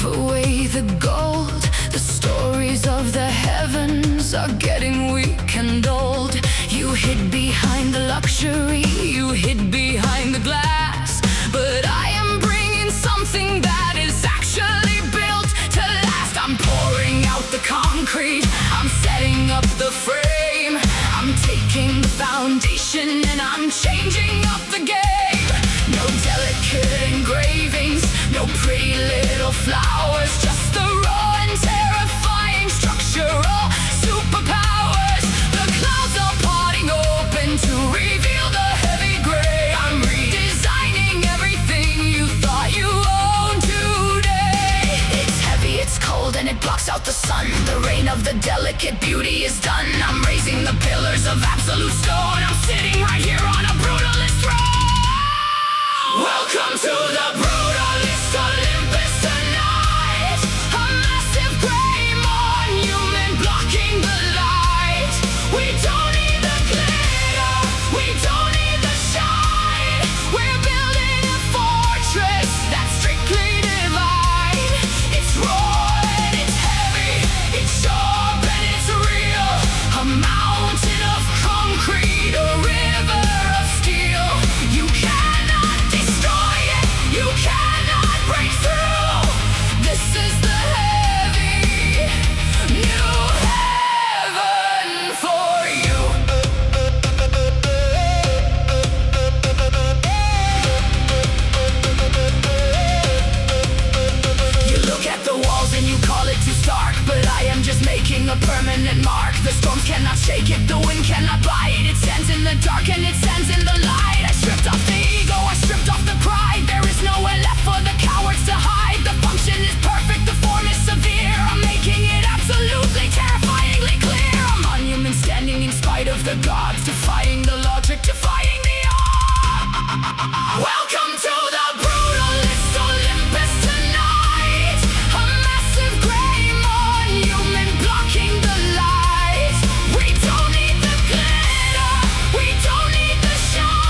away the gold. The stories of the heavens are getting weak and old. You hid behind the luxury, you hid behind the glass, but I am bringing something that is actually built to last. I'm pouring out the concrete, I'm setting up the frame, I'm taking the foundation and I'm changing up the game. No delicate engravings, no pretty little flowers, just the raw and terrifying structural superpowers. The clouds are parting open to reveal the heavy gray. I'm redesigning everything you thought you owned today. It's heavy, it's cold, and it blocks out the sun. The reign of the delicate beauty is done. I'm raising the pillars of absolute stone. I'm sitting right here on a brutalist throne. Welcome to the Brutalist Olympus tonight. A massive gray monument blocking the light. We don't need the glitter, we don't need the shine. We're building a fortress that's strictly divine. It's raw and it's heavy, it's sharp and it's real. A mountain of concrete, a river of steel. You cannot destroy it, you cannot break through. This is the heavy new heaven for you. You look at the walls and you call it too stark, but I am just making a permanent mark. The storms cannot shake it, the wind cannot bite. It stands in the dark and it stands in the light. I stripped off the ego, I stripped off the pride. There is nowhere left for the cowards to hide. The function is perfect, the form is severe. I'm making it absolutely terrifyingly clear. A monument standing in spite of the gods, defying the logic, defying the odds. Welcome to the Brutalist Olympus tonight. A massive gray monument blocking the light. We don't need the glitter, we don't need the shine.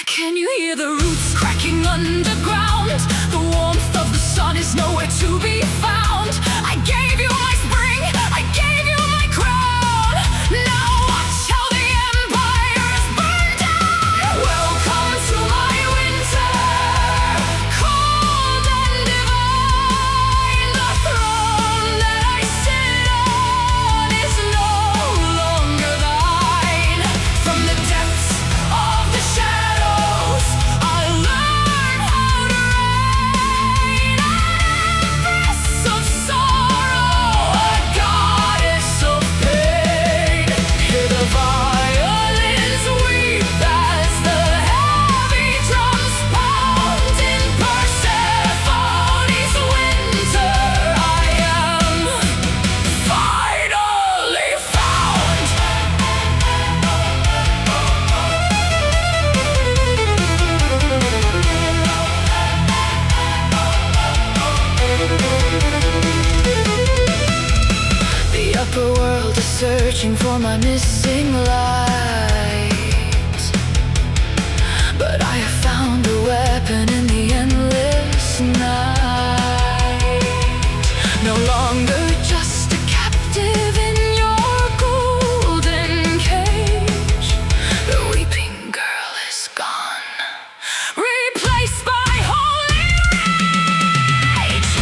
Can you hear the roots cracking underground? The warmth of the sun is nowhere to be found. I gave you my spring, I gave you my crown. Now watch how the empire is burned down. Welcome to my winter, cold and divine. The throne that I sit on is no longer thine. From the depths of the shadows I learn how to reign. An empress of sorrow, a goddess of pain. Hear the violins weep as the heavy drums pound. In Persephone's winter I am finally found. The upper world is searching for my missing light, but I have found a weapon in the endless night. No longer just a captive in your golden cage. The weeping girl is gone, replaced by holy rage.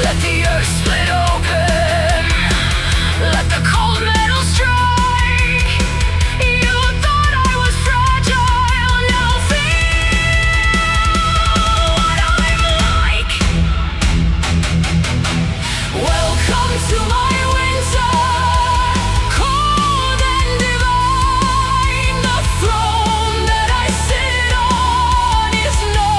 Let the earth split open, let the cold metal strike. You thought I was fragile, now feel what I'm like. Welcome to my winter, cold and divine. The throne that I sit on is no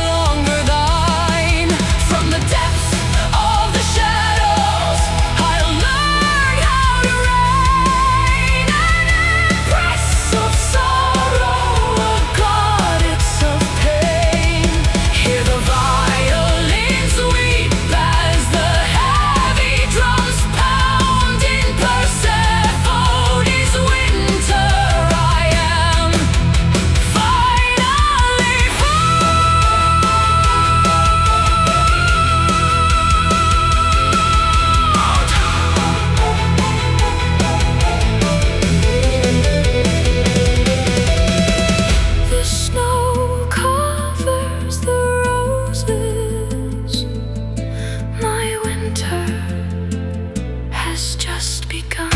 longer thine. From the depths of the shadows I learned how to reign. An empress of sorrow, a goddess of pain. Hear the violins weep as the heavy drums pound. In Persephone's winter I am finally found. The snow covers the roses. My winter has just begun.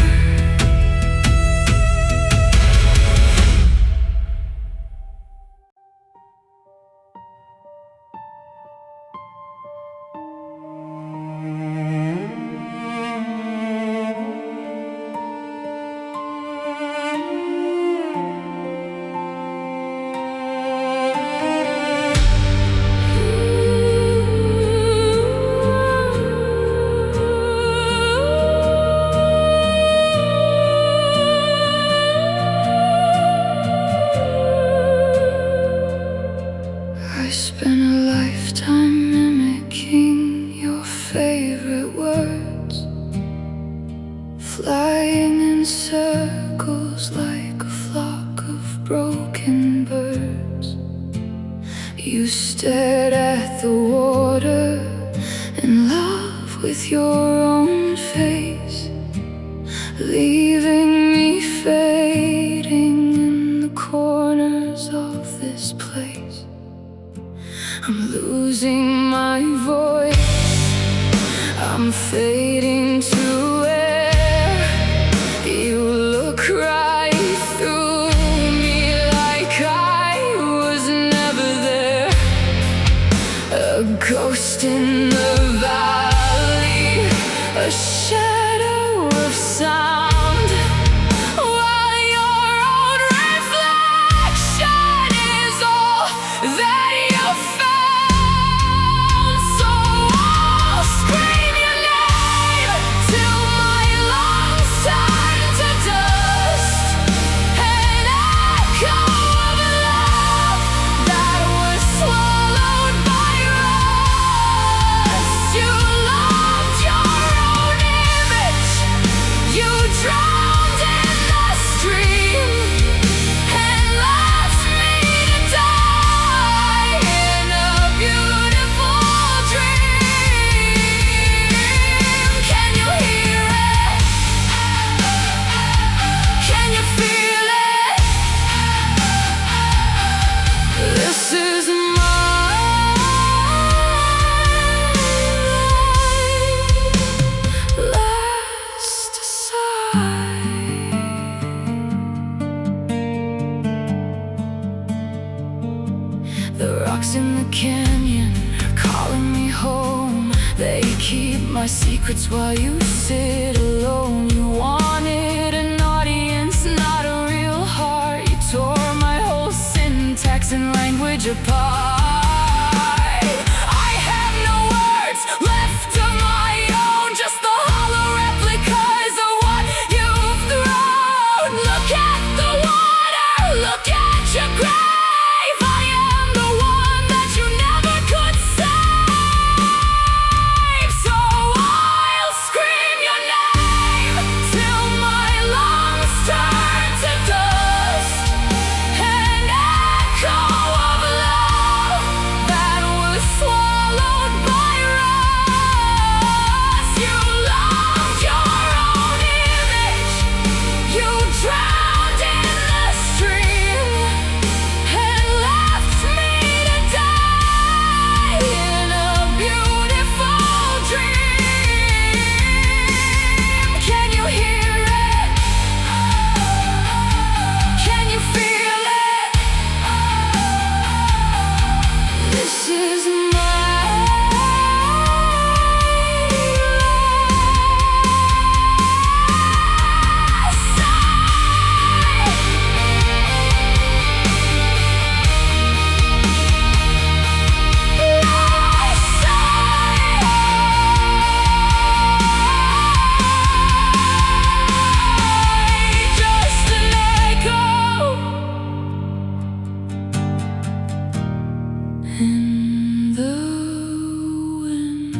I spent a lifetime mimicking your favorite words, flying in circles like a flock of broken birds. You stared at the water in love with your own face, leaving me fading in the corners of this place. I'm losing my voice, I'm fading to air. You look right through me like I was never there. A ghost in the valley, a shadow of sound, while your own reflection is all that you found. my secrets while you sit alone. You wanted an audience, not a real heart. You tore my whole syntax and language apart. I have no words left of my own, just the hollow replicas of what you've thrown. Look at the water, look at your grave. I am the one that you never could save. So I'll scream your name till my lungs turn to dust. An echo of love that was swallowed by rust. You loved your own image, you drowned in the stream, and left me to die in a beautiful dream. Can you hear it? Can you feel it? This is my just an echo in the wind.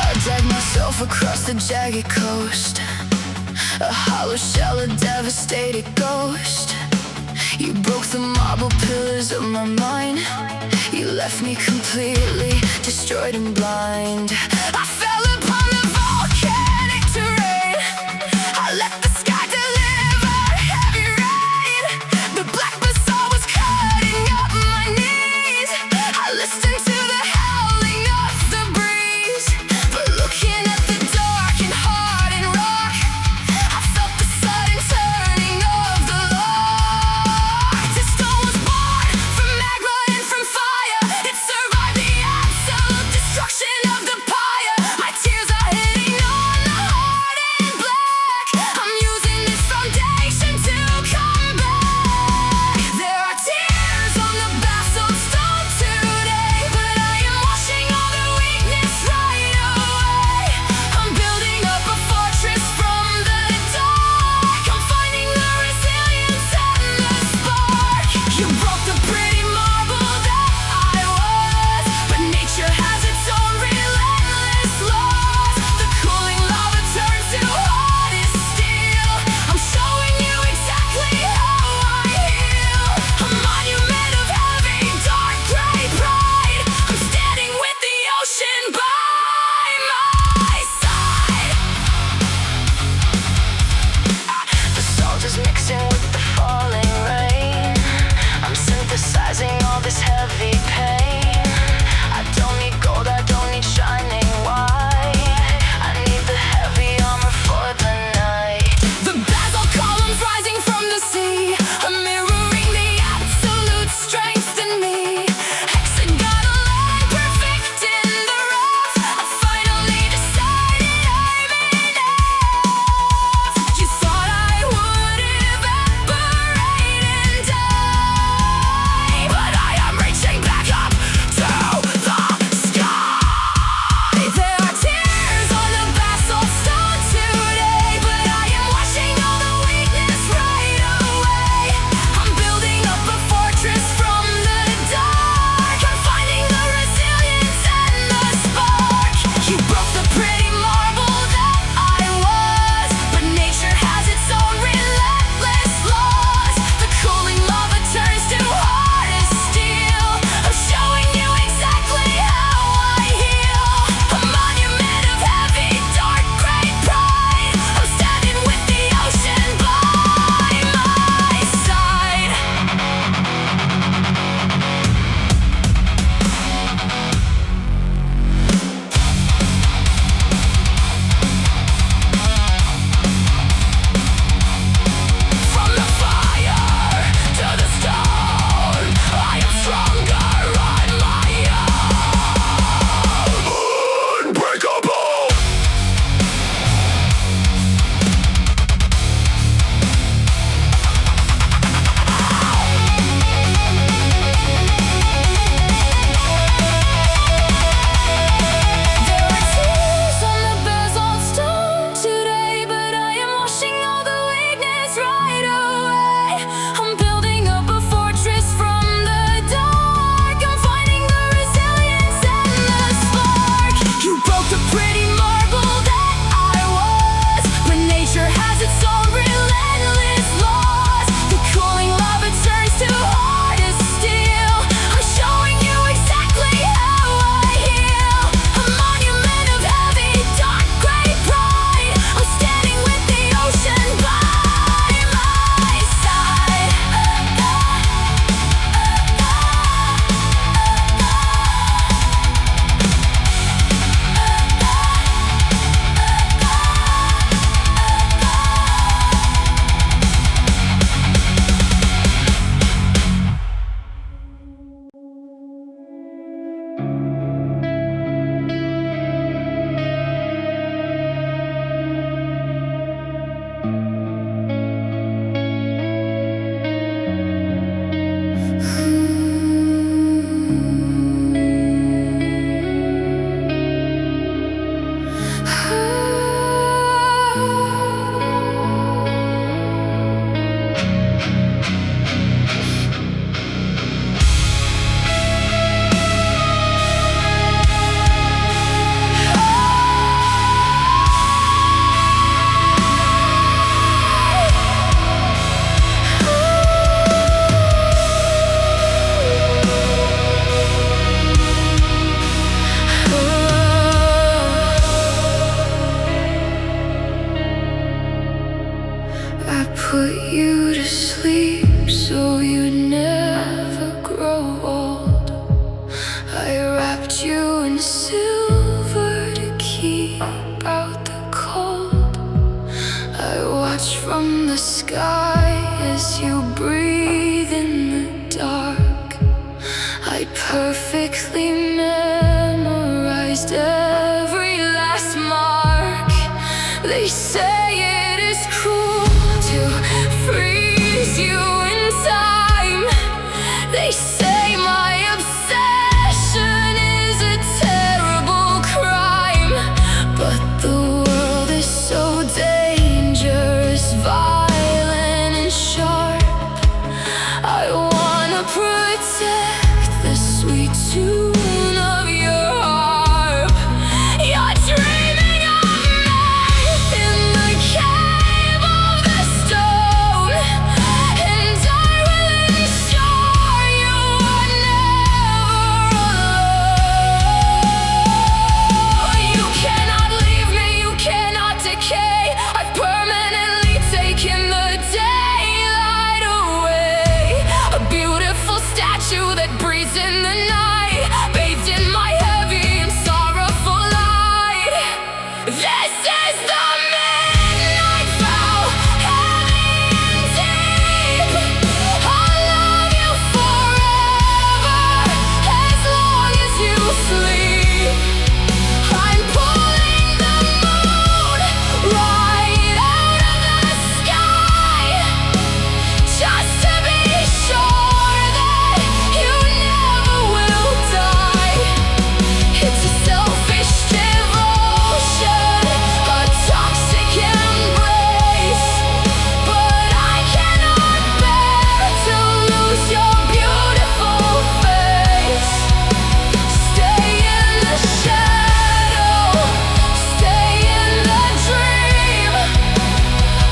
I dragged myself across the jagged coast, a hollow shell, a devastated ghost. You broke the marble pillars of my mind. You left me completely destroyed and blind. I fell upon the volcanic terrain. I let the sky deliver heavy rain. The black basalt was cutting up my knees. I listened to the howling of the breeze, but looking at the dark and hardened rock, I felt the sudden turning of the lock. This stone was born from magma and from fire. It survived the absolute destruction of the pyre. put you to sleep so you'd never grow old. I wrapped you in silver to keep out the cold. I watch from the sky as you breathe in the dark. I perfectly memorized every last mark. They say it is cruel to freeze you in time. They say my obsession is a terrible crime, but the world is so dangerous, violent and sharp. I wanna protect the sweet tune of your harp. You're dreaming of me in the cave of the stone, and I will ensure you are never alone. You cannot leave me, you cannot decay. I've permanently taken the daylight away. A beautiful statue that breathes in the night, bathed in my heavy and sorrowful light. This is the midnight vow, heavy and deep. I'll love you forever, as long as you sleep. I'm pulling the moon right out of the sky, just to be sure that you never will die. It's a selfish devotion, a toxic embrace, but I cannot bear to lose your beautiful face. Stay in the shadow, stay in the dream.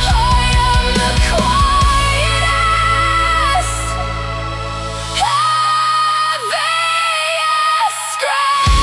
I am the quietest, heaviest scream.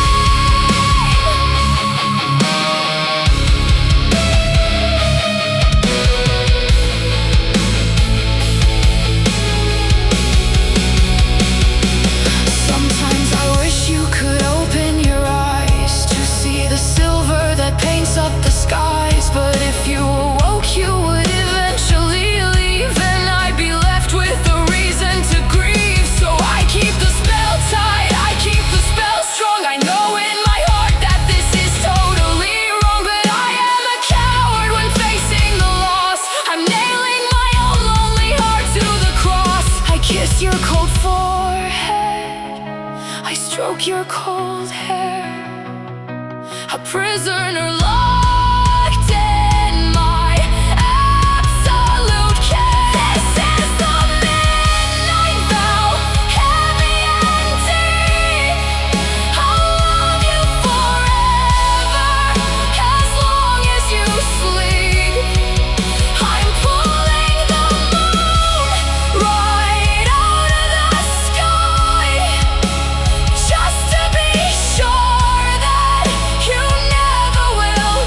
Sometimes I wish you could open your eyes to see the silver that paints up the skies. But if you awoke, you would eventually leave, and I'd be left with a reason to grieve. So I keep the spell tight, I keep the spell strong. I know in my heart that this is totally wrong, but I am a coward when facing the loss. I'm nailing my own lonely heart to the cross. I kiss your cold forehead, I stroke your cold hair, a prisoner locked in my absolute care. This is the midnight vow, heavy and deep. I'll love you forever, as long as you sleep. I'm pulling the moon right out of the sky, just to be sure that you never will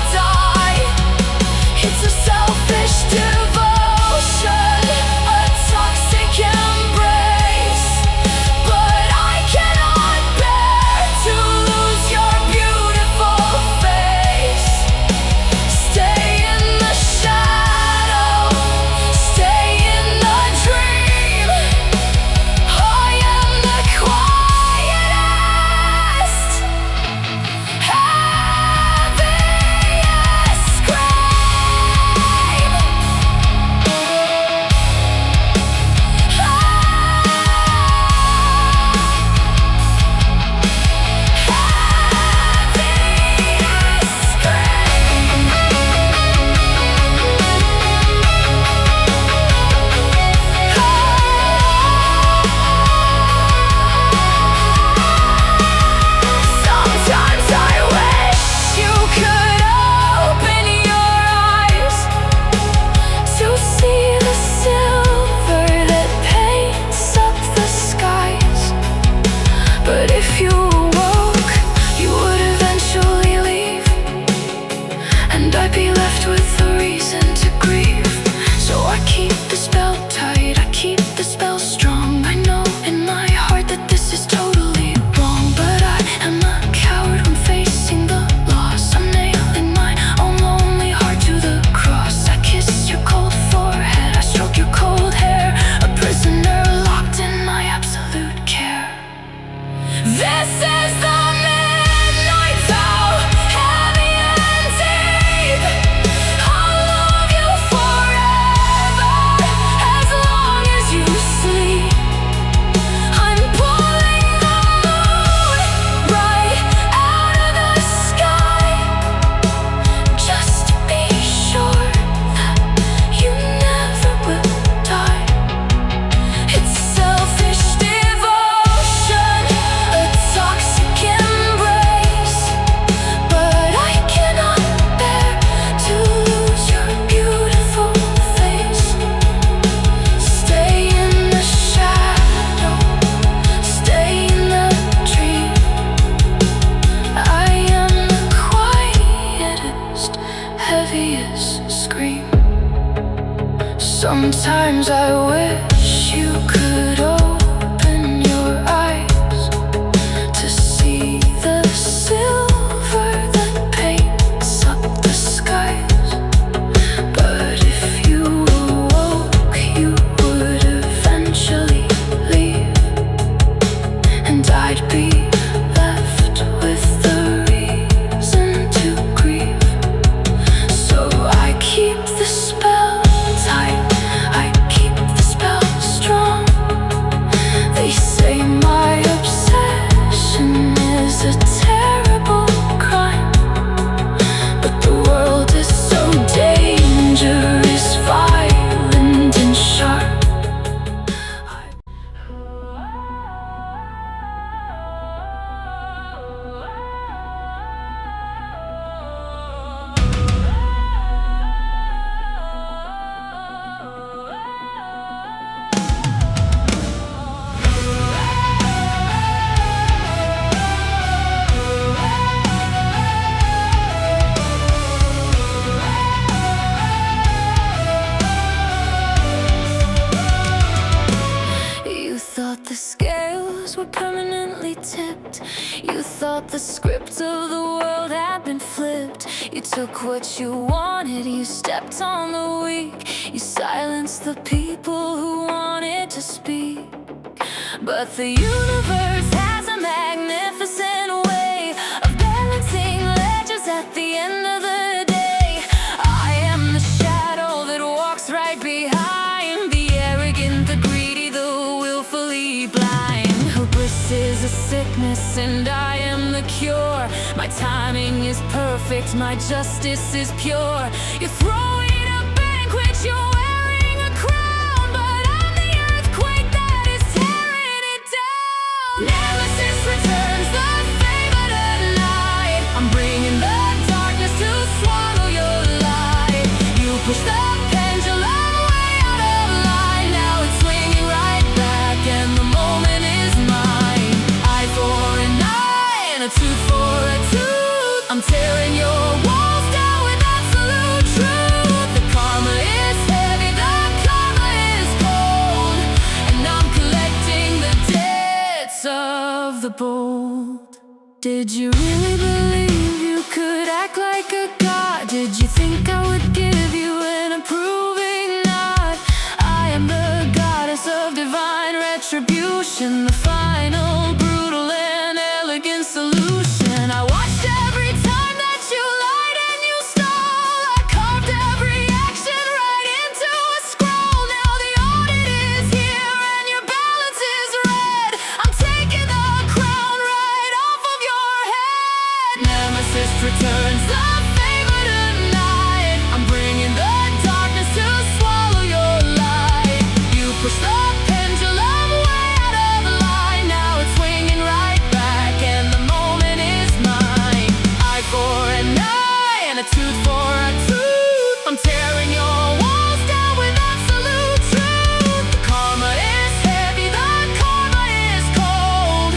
scream. Sometimes I wish you could open your eyes to see the silver that paints up the skies. But if you awoke, you would eventually leave, and I'd be left with the reason to grieve. So I keep the spell tight, I keep the spell strong. They say my obsession is a terrible crime, but the world is so dangerous, violent and sharp. You thought the scales were permanently tipped. You thought the script of the world had been flipped. You took what you wanted, you stepped on the weak. You silenced the people who wanted to speak. But the universe has a magnificent way of balancing ledgers at the end of the day. I am the shadow that walks right behind the arrogant, the greedy, the willfully blind. Hubris is a sickness and I am the cure. My timing is perfect, my justice is pure. You're throwing a banquet, you're wearing a crown, but I'm the earthquake that is tearing it down. Nemesis returns, the favored at night. I'm bringing the darkness to swallow your light. You push the pendulum way out of line. Now it's swinging right back and the moment is mine. Eye for an eye and a tooth for a tooth. I'm tearing your walls down with absolute truth. The karma is heavy, the karma is cold, and I'm collecting the debts of the bold. Did you really believe you could act like a god? Did you think I would give you an approving nod? I am the goddess of divine retribution, the final, brutal and elegant solution. I watched every time that you lied and you stole. I carved every action right into a scroll. Now the audit is here and your balance is red. I'm taking the crown right off of your head. Nemesis returns, the favored at night. I'm bringing the darkness to swallow your light. You push the pendulum way out of line. Now it's swinging right back and the moment is mine. Eye for an eye and a tooth for a tooth. I'm tearing your walls down with absolute truth. The karma is heavy, the karma is cold,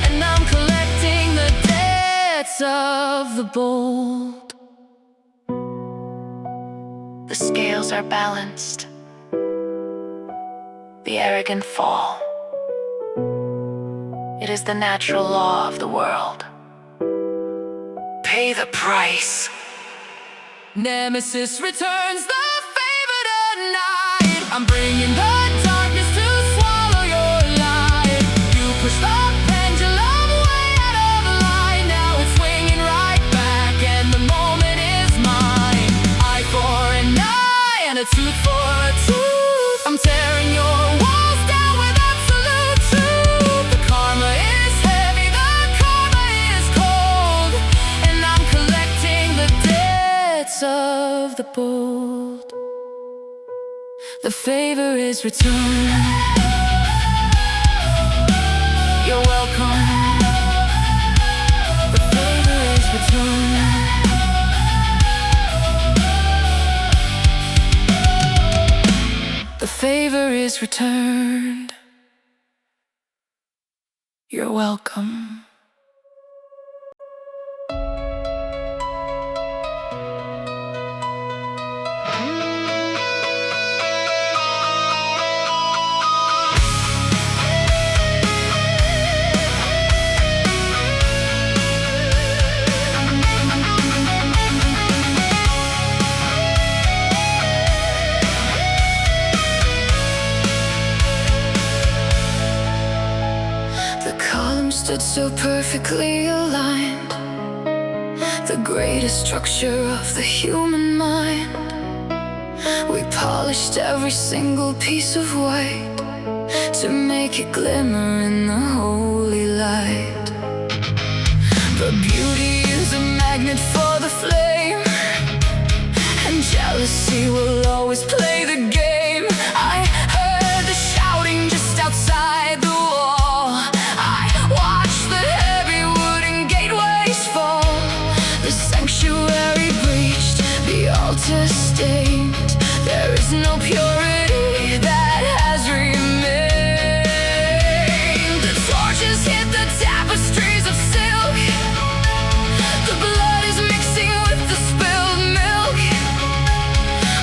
and I'm collecting the debts of the bold. The scales are balanced. The arrogant fall. It is the natural law of the world. Pay the price. Nemesis returns, the favored at night. I'm bringing the darkness to swallow your light. You push the pendulum way out of line. Now it's swinging right back and the moment is mine. Eye for an eye and a tooth for a tooth. I'm tearing your walls down with absolute truth. The karma is heavy, the karma is cold, and I'm collecting the debts of the bold. The favor is returned. You're welcome. The favor is returned. The favor is returned. You're welcome. stood so perfectly aligned, the greatest structure of the human mind. We polished every single piece of white to make it glimmer in the holy light. But beauty is a magnet for the flame, and jealousy will always play the game. I heard the shouting just outside the wall. I watched the heavy wooden gateways fall. The sanctuary breached, the altar stained. There is no purity that has remained. The torches hit the tapestries of silk. The blood is mixing with the spilled milk.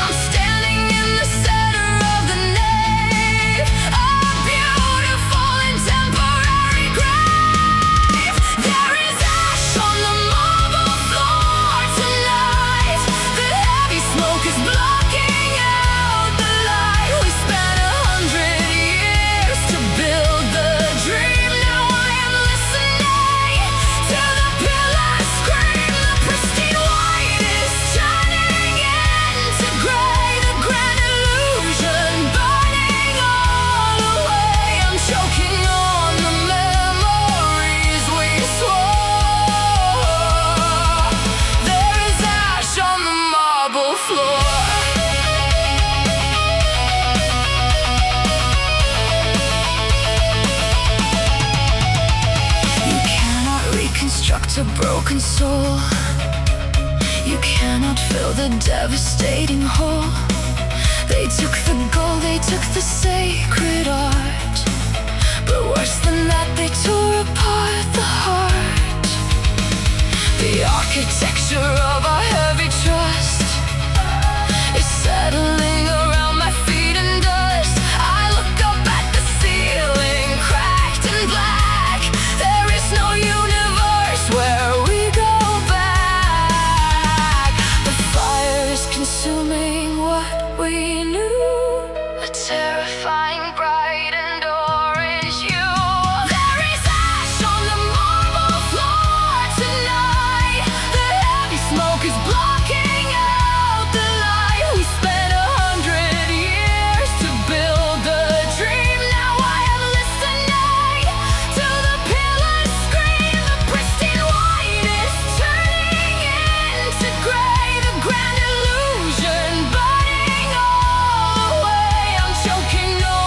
I'm standing in the center of the nave, a beautiful and temporary grave. There is ash on the marble floor tonight. The heavy smoke is blocking out the light. We spent 100 years to build the dream. Now I am listening to the pillars scream. The pristine white is turning into gray. The grand illusion burning all away. I'm choking on the memories we swore. There is ash on the marble floor. You cannot reconstruct a broken soul. You cannot fill the devastating hole. They took the gold, they took the sacred art, but worse than that, they tore apart the heart. The architecture of our heavy trust is settling around my feet in dust. I look up at the ceiling, cracked and black. There is no universe where we go back. The fire is consuming what we knew, a terrifying bright and orange hue. There is ash on the marble floor tonight. The heavy smoke is blocking out the light. We spent 100 years to build the dream. Now I am listening to the pillars scream. The pristine white is turning into gray. The grand illusion burning all away. I'm choking on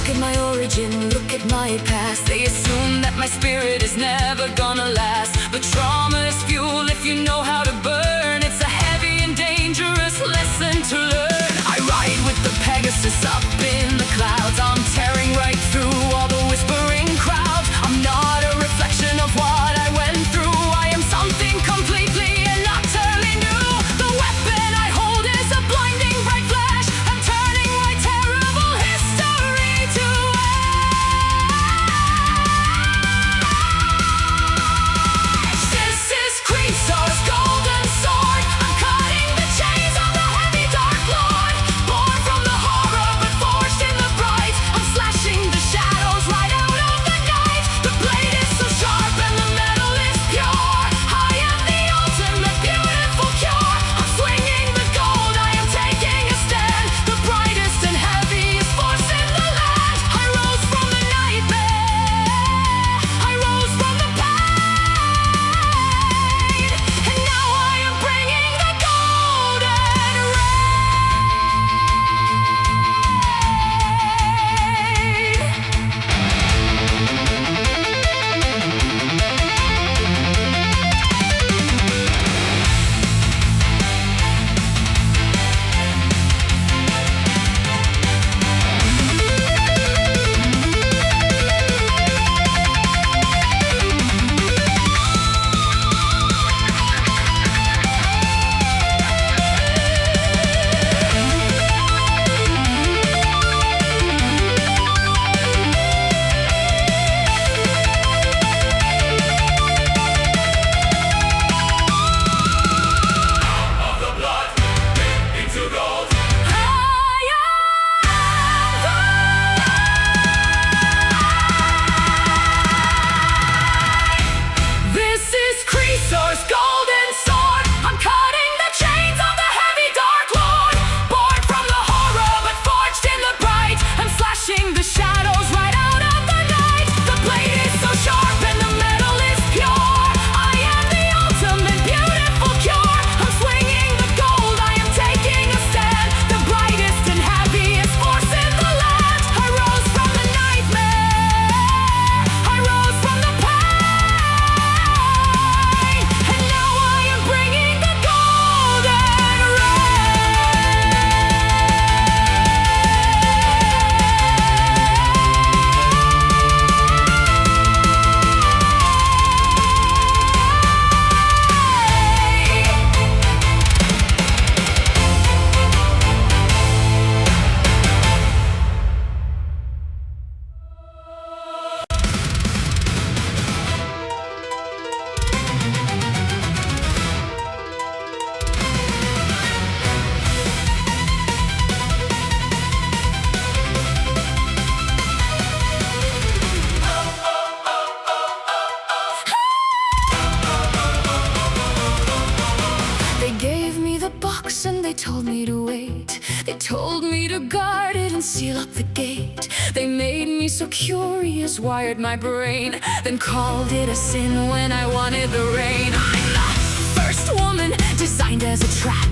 Look at my origin, look at my past. They assume that my spirit is never gonna last. But trauma is fuel if you know how to burn. It's a heavy and dangerous lesson to learn. I ride with the Pegasus up in the clouds. I'm tearing right through all the whispering crowds. I'm not a reflection of what I went through. I am something completely and utterly new. The weapon I hold is a blinding bright flash. I'm turning my terrible history to ash. This is Chrysaor's golden sword. I'm cutting the chains of the heavy dark lord. Born from the horror but forged in the bright. I'm slashing the shadows right out of the night. The blade is so sharp and the metal is pure. I am the ultimate beautiful cure. I'm swinging the gold, I am taking a stand. The brightest and heaviest force in the land. I rose from the nightmare, I rose from the pain, and now I am bringing the golden This is Chrysaor's golden sword. I'm cutting the chains of the heavy dark lord. Born from the horror but forged in the bright. I'm slashing the shadows right out of the night. The blade is so sharp and the metal is pure. I am the ultimate beautiful cure. I'm swinging the gold, I am taking a stand. The brightest and heaviest force in the land. I rose from the nightmare, I rose from the pain, and now I am bringing the golden They gave me the box and they told me to wait. They told me to guard it and seal up the gate. They made me so curious, wired my brain, then called it a sin when I wanted the rain. I'm the first woman designed as a trap,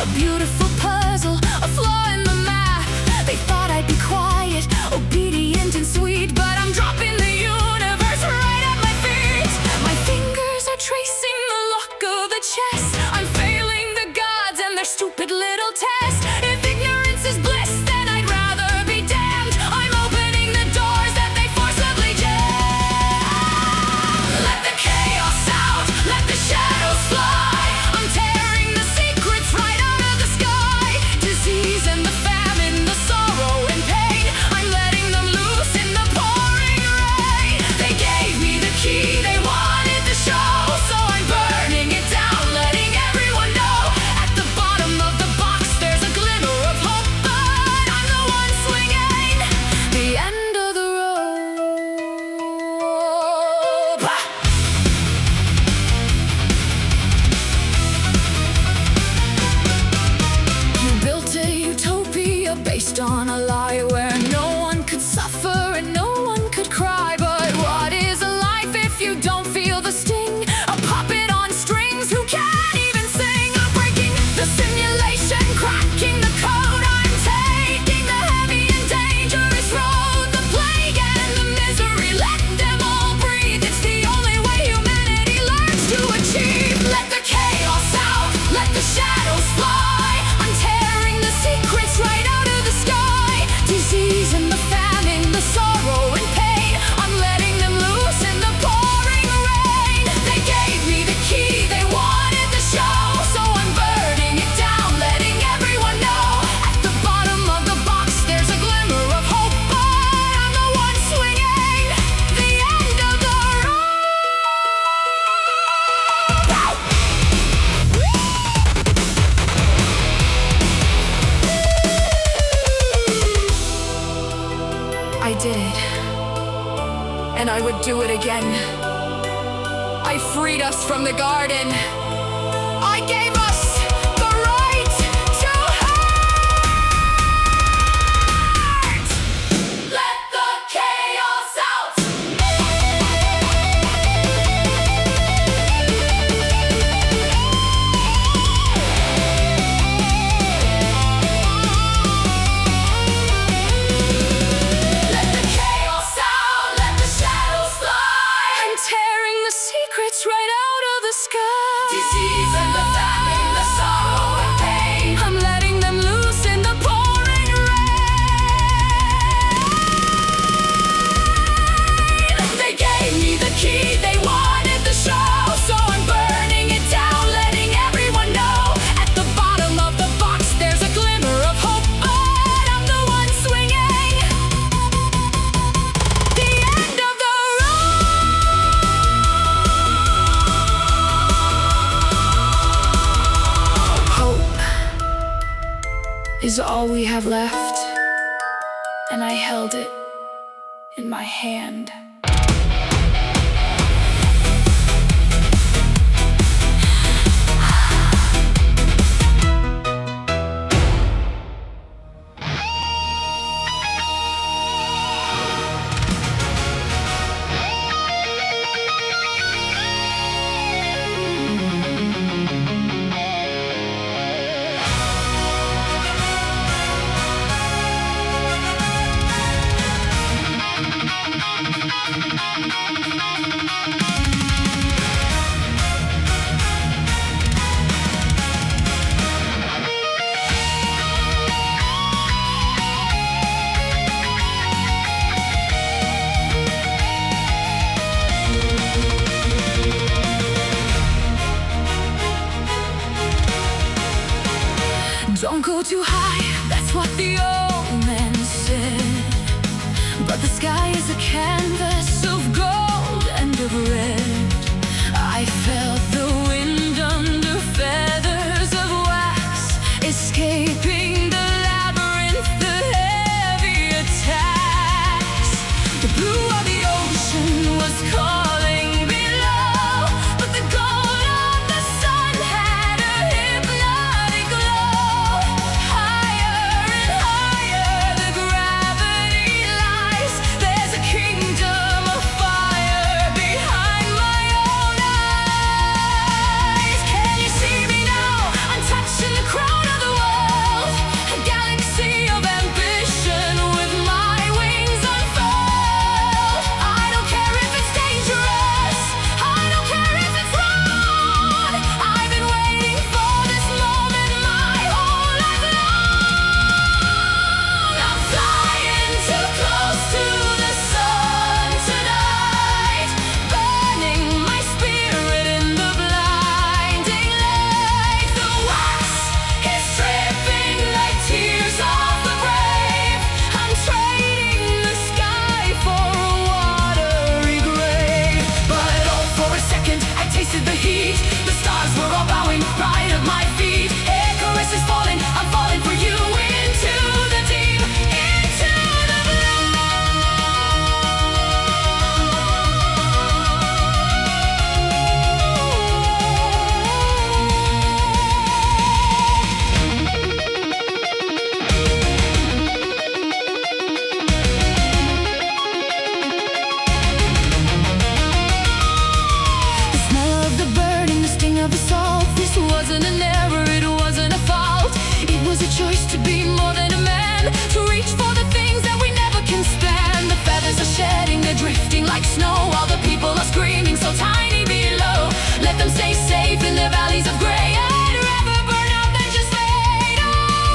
a beautiful puzzle, a flaw in the math. They thought I'd be quiet, obedient and sweet, but I'm dropping the universe right at my feet. My fingers are tracing the lock of the chess. I'm failing the gods and their stupid little test. If ignorance is bliss, then I'd rather be damned. I'm opening the doors that they forcibly jam. Let the chaos out, let the shadows fly. I'm tearing the secrets right out of the sky. Disease and the famine, the sorrow and pain, I'm letting them loose in the pouring rain. They gave me the key, they wanted the show, so I'm burning it down, letting everyone know. At the bottom of the box there's a I did. And I would do it again. I freed us from the garden. I gave us the right to hurt! Let the chaos out! Let the chaos out, let the shadows fly. I'm tearing the secrets right out of the sky. Disease and the famine, the sorrow and pain. I'm letting them loose in the pouring rain. They gave me the key, they wanted the show. So I'm burning it down, letting everyone know. At the bottom of the box there's a glimmer of hope, but I'm the one swinging the end of the road. Hope is all we have left, and I held it in my hand. Don't go too high, that's what the old man said. But the sky is a canvas of gold and of red. I felt the wind under feathers of wax, escaping the labyrinth, the heavy attacks. The blue of the ocean was calling below, but the gold of the sun had a hypnotic glow. Higher and higher the gravity lies. There's a kingdom of fire behind my own eyes. Can you see me now? I'm touching the crown of the world, a galaxy of ambition with my wings unfurled. I don't care if it's dangerous, I don't care if it's wrong. I've been waiting for this moment my whole life long. I'm flying too close to the sun tonight, burning my spirit in the blinding light. The wax is dripping like tears of the brave. I'm trading the sky for a watery grave. But oh, for a second I tasted the heat. The stars were all bowing right at my feet. Icarus is falling, I'm falling for you into the deep, into the blue. The smell of the burning, the sting of the salt. This wasn't an error, it wasn't a fault. It was a choice to be more than a man, to reach for the things that we never can stand. The feathers are shedding, they're drifting like snow, while the people are screaming so tiny below. Let them stay safe in their valleys of gray. I'd rather burn out than just fade away.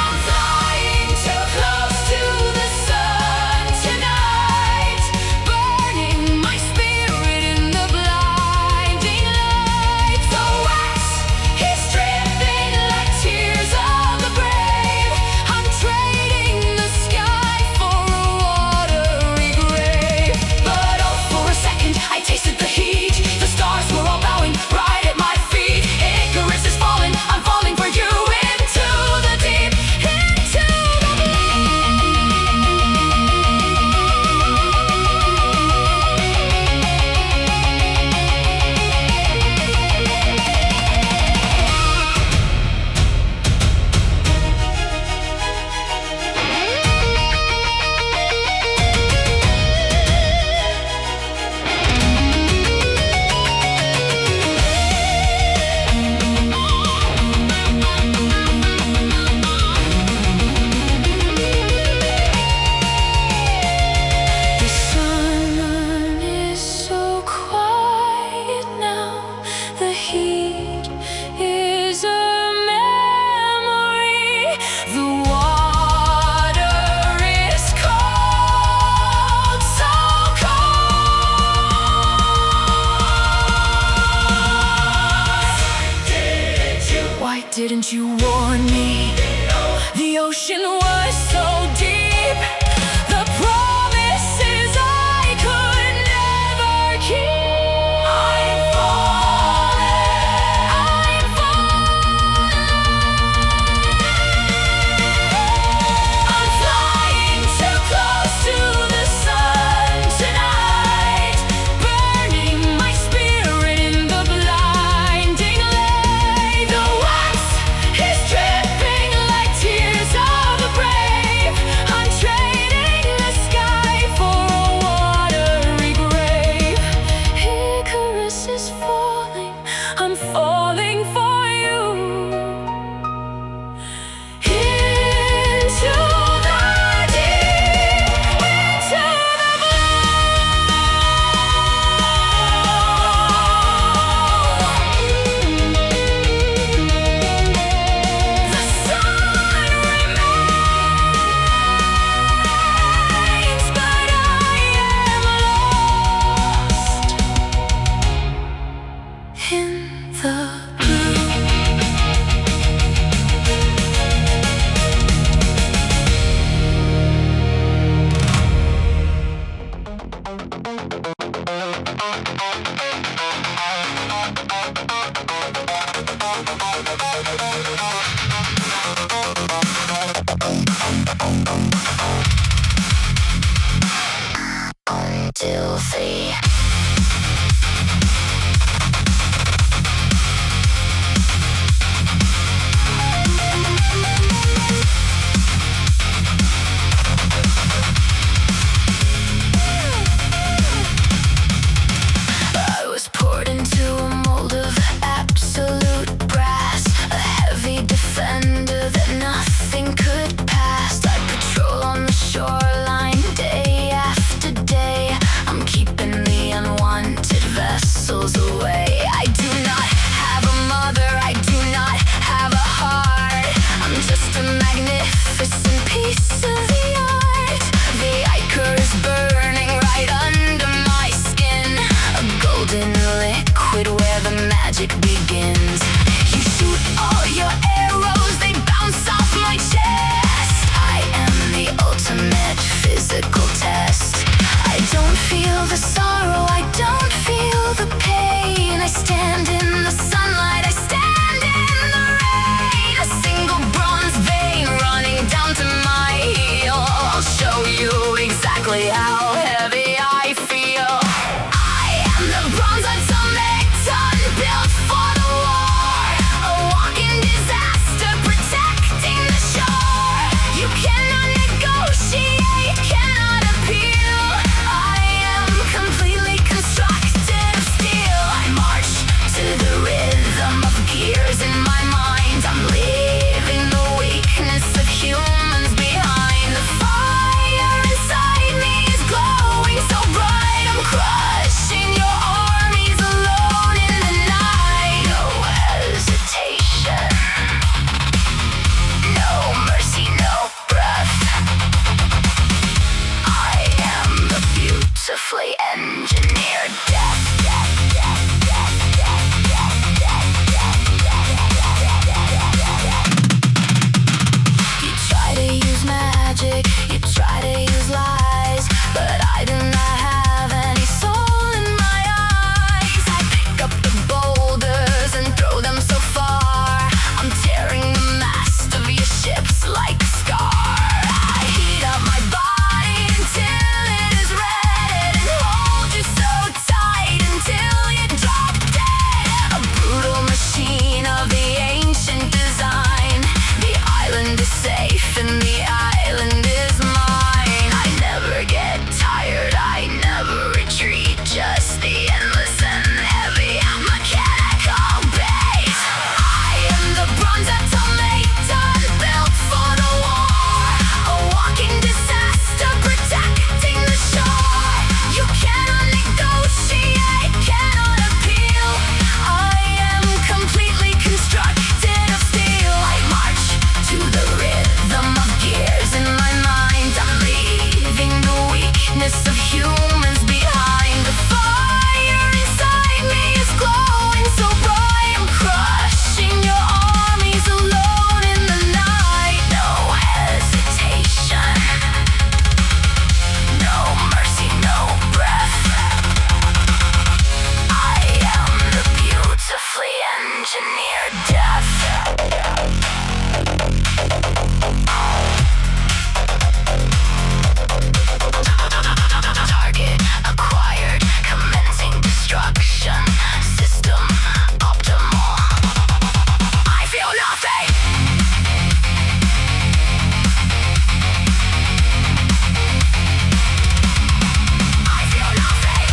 I'm flying too close to the sun tonight, burning my spirit in the blinding light. The wax is dripping like tears feel the sorrow, I don't feel the pain. I stand in the sunlight, I stand in the rain. A single bronze vein running down to my heel. I'll show you exactly how heavy I feel. I am the bronze automaton built for the war. A walking disaster protecting the shore. You cannot negotiate, cannot appeal. I am completely constructed of steel. I march to the rhythm of gears in my mind. I'm leaving the weakness of humans behind. The fire inside me is glowing so bright. I'm crushing your armies alone in the night. No hesitation, no mercy, no breath. I am the beautifully engineered death. You try to use magic, you try to use lies, but I do not have any soul in my eyes. I pick up the boulders and throw them so far. I'm tearing the mast of your ships like a scar. I heat up my body until it is red and hold you so tight until you drop dead. A brutal machine of the ancient design. The island is safe and the island is mine. I never get tired, I never retreat. Just the endless and heavy mechanical base. I am the bronze automaton built for the war. A walking disaster protecting the shore. You cannot negotiate, cannot appeal. I am completely constructed of steel. I march to the rhythm of gears in my mind. I'm leaving the weakness of humans behind. The fire inside me is glowing so bright. I'm crushing your armies alone in the night. No hesitation, no mercy, no breath. I am the beautifully engineered death. Target acquired, commencing destruction. System optimal. I feel nothing. I feel nothing.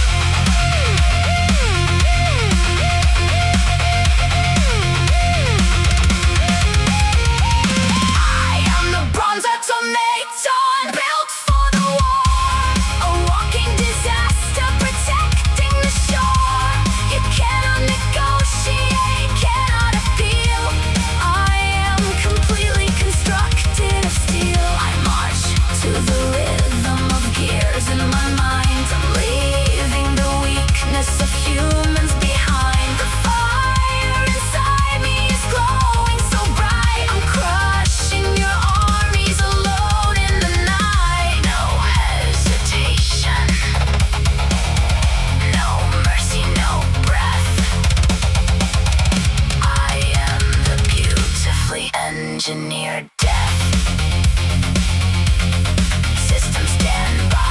I am the bronze automaton built for the war. A walking disaster protecting the shore. You cannot negotiate, cannot appeal. I am completely constructed of steel. I march to the rhythm of gears in my mind. I'm leaving the weakness of humans behind. The fire inside me is glowing so bright. I'm crushing your armies alone in the night. No hesitation, no mercy, no breath. I am the beautifully engineered death. System stand by.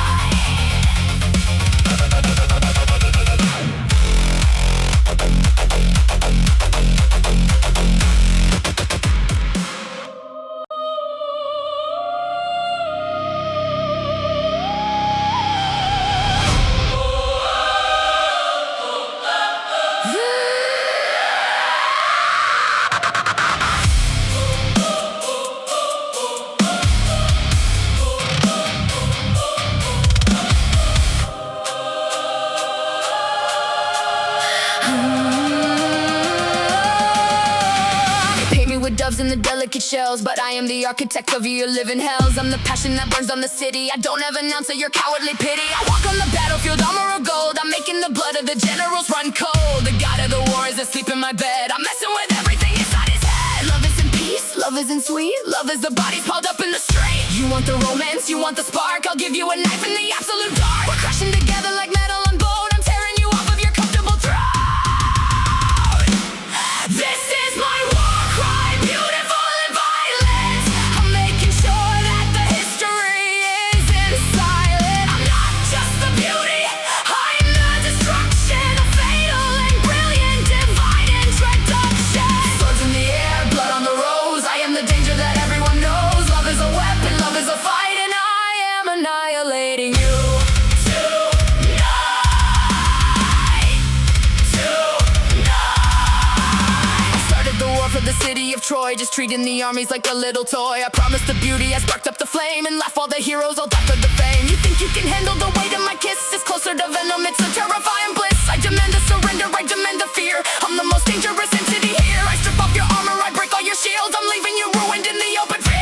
Doves in the delicate shells, but I am the architect of your living hells. I'm the passion that burns on the city. I don't have an ounce of your cowardly pity. I walk on the battlefield, armor of gold. I'm making the blood of the generals run cold. The god of the war is asleep in my bed. I'm messing with everything inside his head. Love isn't peace, love isn't sweet. Love is the bodies piled up in the street. You want the romance, you want the spark. I'll give you a knife in the absolute dark. We're crashing together like metal Troy, just treating the armies like a little toy. I promised the beauty, I sparked up the flame, and left all the heroes all death of the fame. You think you can handle the weight of my kiss? It's closer to venom, it's a terrifying bliss. I demand a surrender, I demand the fear. I'm the most dangerous entity here. I strip off your armor, I break all your shields. I'm leaving you ruined in the open field.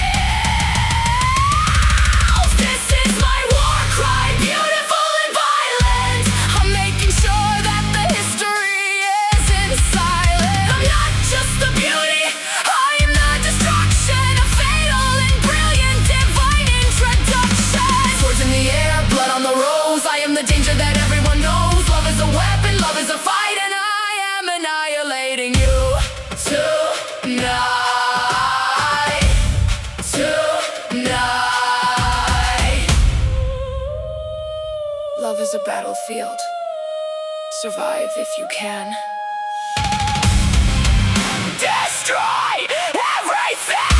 This is my war cry, beautiful and violent. I'm making sure that the history isn't silent. I'm not just the beauty, I am the destruction. A fatal and brilliant divine introduction. Swords in the air, blood on the rose. I am the danger that everyone knows. Love is a weapon, love is a fight, and I am annihilating you tonight. Love is a battlefield. Survive if you can. Destroy everything!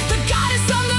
The goddess on the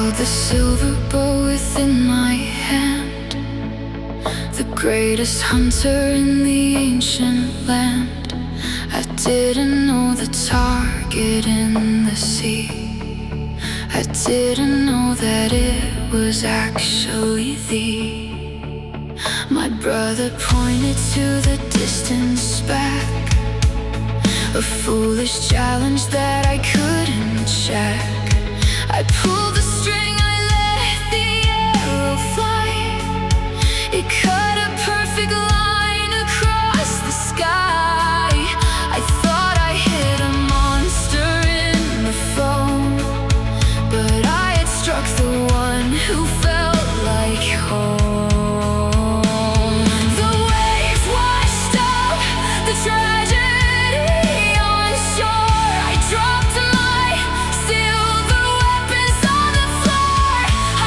held the silver bow within my hand, the greatest hunter in the ancient land. I didn't know the target in the sea. I didn't know that it was actually thee. My brother pointed to the distance back, a foolish challenge that I couldn't check. I pulled the string, I let the arrow fly. It cut a perfect line across the sky. I thought I hit a monster in the foam, but I had struck the one who felt like home. The waves washed up the tragedy on shore. I dropped my silver weapons on the floor.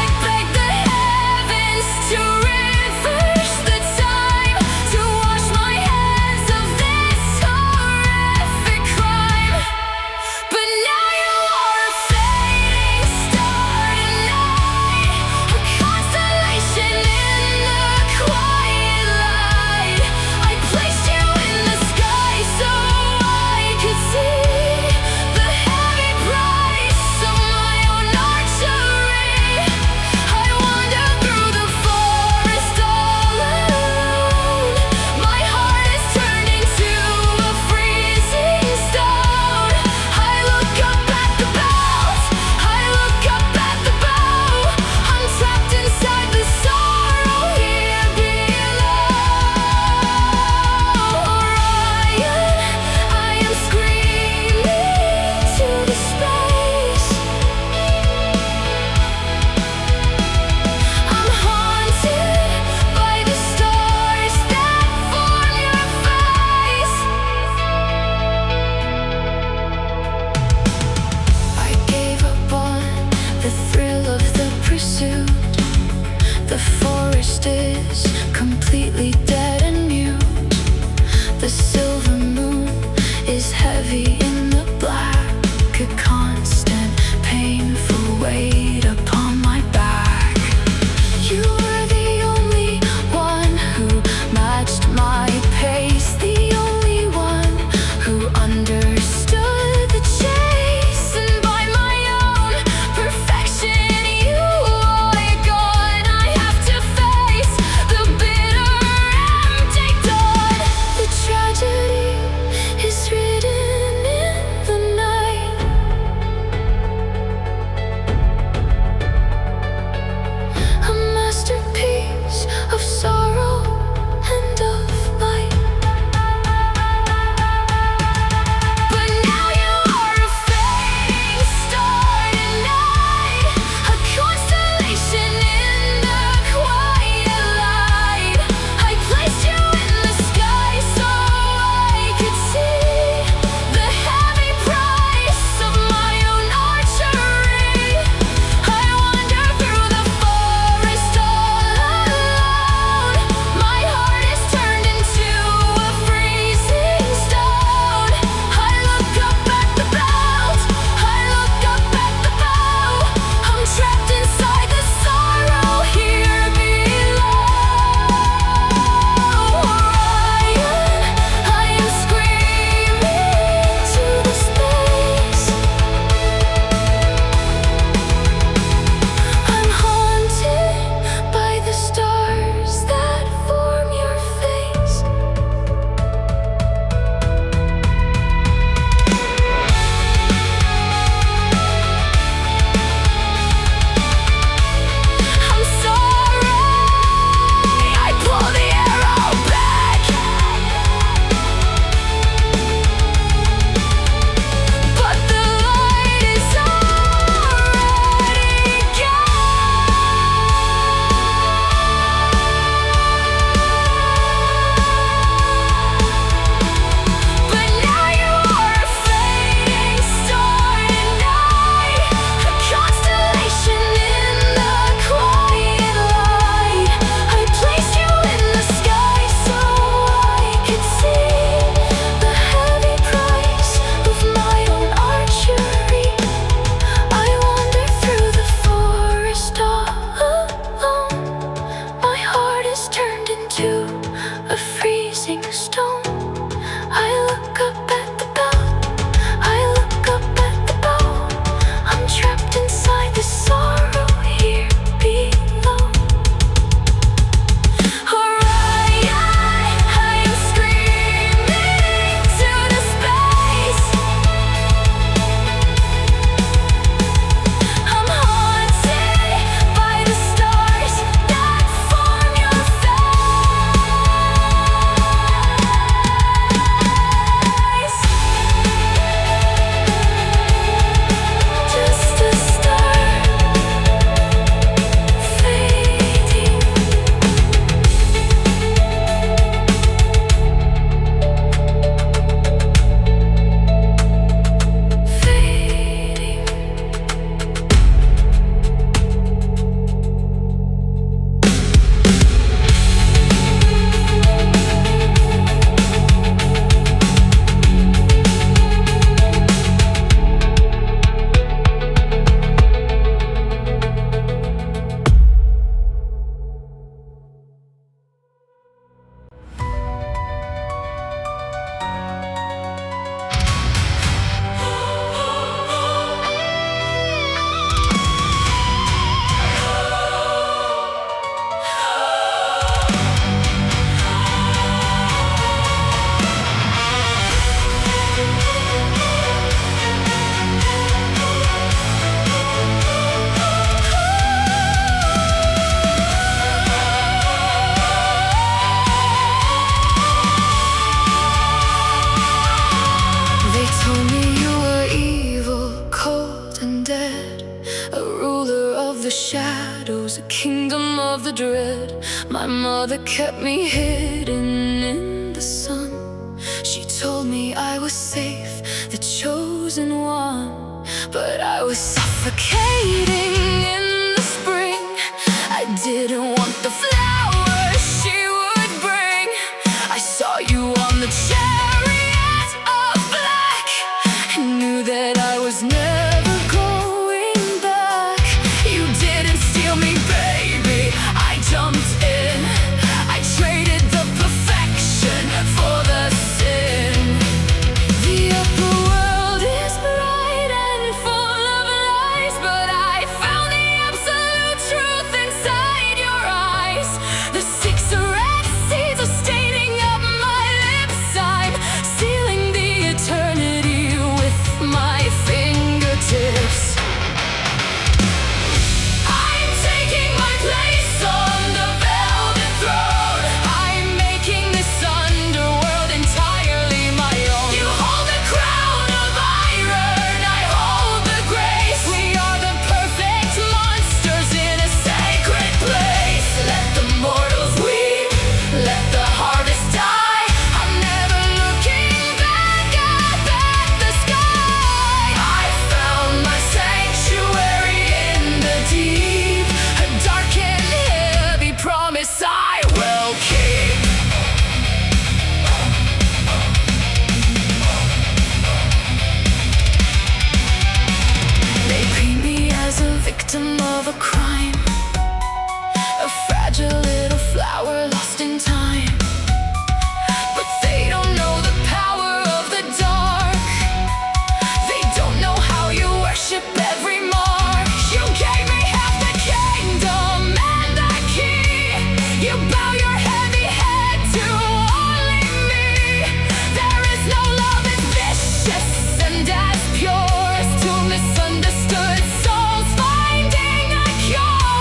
I begged the heavens to reverse the time, to wash my hands of this horrific crime. But now you are a fading star tonight, a constellation in the quiet light. I placed you in the sky so I could see the heavy price of my own archery. I wandered through the forest all alone. My heart is turned into a freezing stone. I look up at the belt, I look up at the bow. I'm trapped inside the sorrow here below. Orion, I am screaming to the space. I'm haunted by the stars that form your face. I gave up on the thrill of the pursuit. The forest is completely dead and mute. The silver moon is heavy in the black, a constant painful weight upon my back. You were the only one who matched my pace, the only one who understood the chase. And by my own perfection, you are gone. I have to face the bitter empty dawn. The tragedy shadows, a kingdom of the dread. My mother kept me hidden in the sun. She told me I was safe, the chosen one. But I was suffocating in the spring. I didn't want the flowers she would bring. I saw you on the chariot of black and knew that I was never going back. You didn't steal me, baby, I jumped in. I traded the perfection for the sin. The upper world is bright and full of lies, but I found the absolute truth inside your eyes. The 6 red seeds are staining up my lips. I'm sealing the eternity with my fingertips. I'm taking my place on the velvet throne. I'm making this underworld entirely my own. You hold the crown of iron, I hold the grace. We are the perfect monsters in a sacred place. Let the mortals weep, let the harvest die. I'm never looking back up at the sky. I found my sanctuary in the deep, a dark and heavy promise I will keep. They paint me as a victim of a crime, a fragile little flower lost in time. But they don't know the power of the dark. They don't know how you worship every mark. You gave me half the kingdom and the key. You bow your heavy head to only me. There is no love as vicious and as pure as two misunderstood souls finding a cure.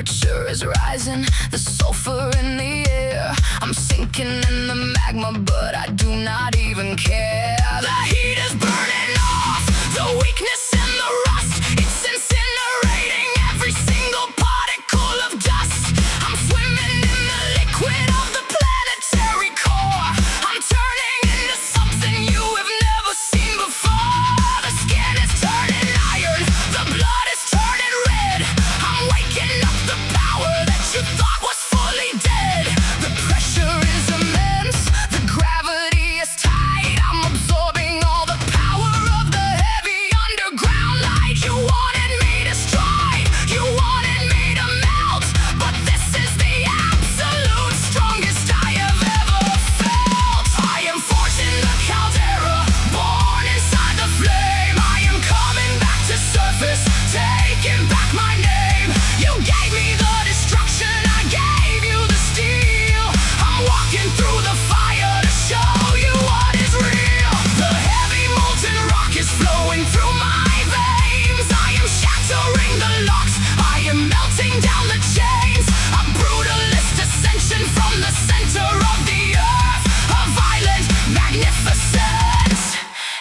temperature is rising, the sulfur in the air. I'm sinking in the magma, but I do not even care. The heat is burning off, the weakness and the rust. It's incinerating every single particle of dust. I'm swimming in the liquid of the planetary core. I'm turning into something you have never seen before. The skin is turning iron, the blood is turning red. I'm waking up the power that you thought was fully dead. The pressure is immense, the gravity is tight. I'm absorbing all the power of the heavy underground light. You wanted me destroyed, you wanted me to melt, but this is the absolute strongest I have ever felt. I am forged in the Caldera, born inside the flame. I am coming back to surface, taking back my name. You gave me the destruction, I gave you the steel. I'm walking through the fire to show you what is real. The heavy molten rock is flowing through my veins. I am shattering the locks, I am melting down the chains. A brutalist ascension from the center of the earth. A violent, magnificent,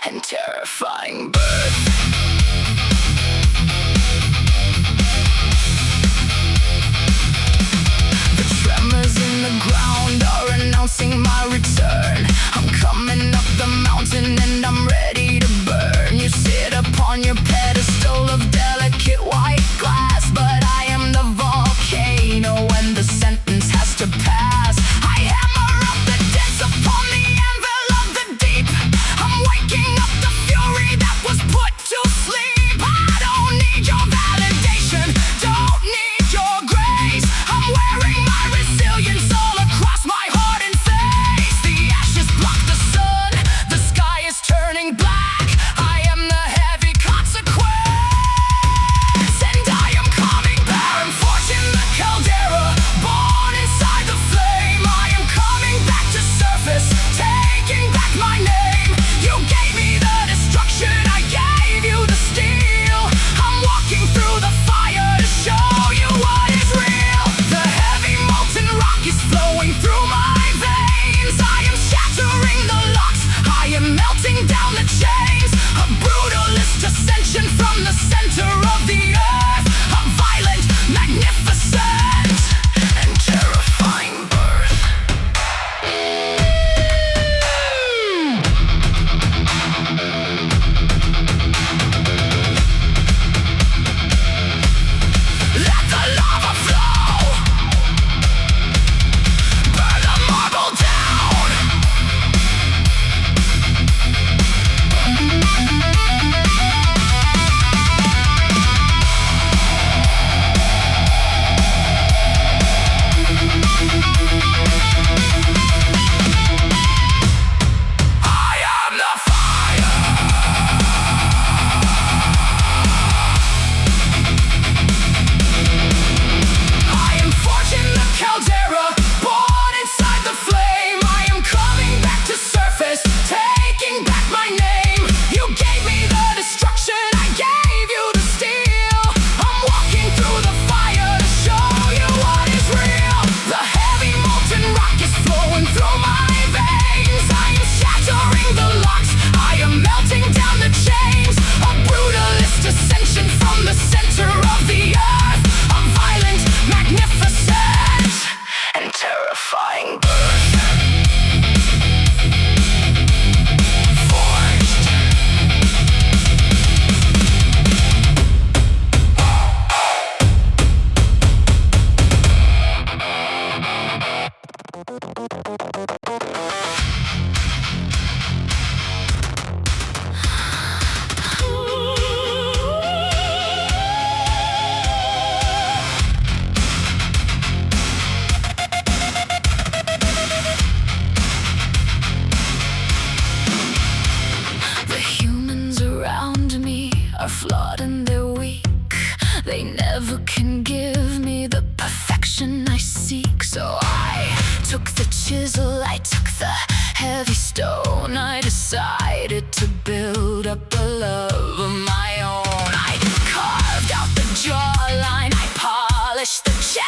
and terrifying birth. The tremors in the ground are announcing my return. I'm coming up the mountain and I'm ready to burn. You sit upon your pedestal of delicate white glass, but I am the volcano and the sentence has to pass. I hammer up the dents upon the anvil of the deep. I'm waking up the fury that was put to sleep. I don't need your validation, don't need your grace. I'm wearing my resilience all across my heart and face. The ashes block the sun, the sky is turning black. I am the heavy consequence, and I am coming back. I'm forged in the Caldera, born inside the flame. I am coming back to surface, taking back my name. You gave me the destruction, I gave you the steel. I'm walking through the fire to show you what is real. The heavy molten rock is flowing through my veins. I am shattering the locks, I am melting down the chains. A brutalist ascension from the center of the earth. A violent, magnificent, and terrifying birth. Let the lava flow, burn the marble down. I am the fire. I am forged in the Caldera, born inside the flame. I am coming back to surface, taking back my name. You gave me the destruction, I gave you the steel. I'm walking through the fire to show you what is real. The heavy molten rock is flowing through my veins. I am shattering the locks, I am melting down the chains. A brutalist ascension from the center of the earth. A violent, magnificent, and terrifying birth. Forged. The humans around me are flawed and they're weak. They never can give me the perfection I seek. So I took the chisel, I took the heavy stone. I decided to build up a love of my own. I carved out the jawline, I polished the chest.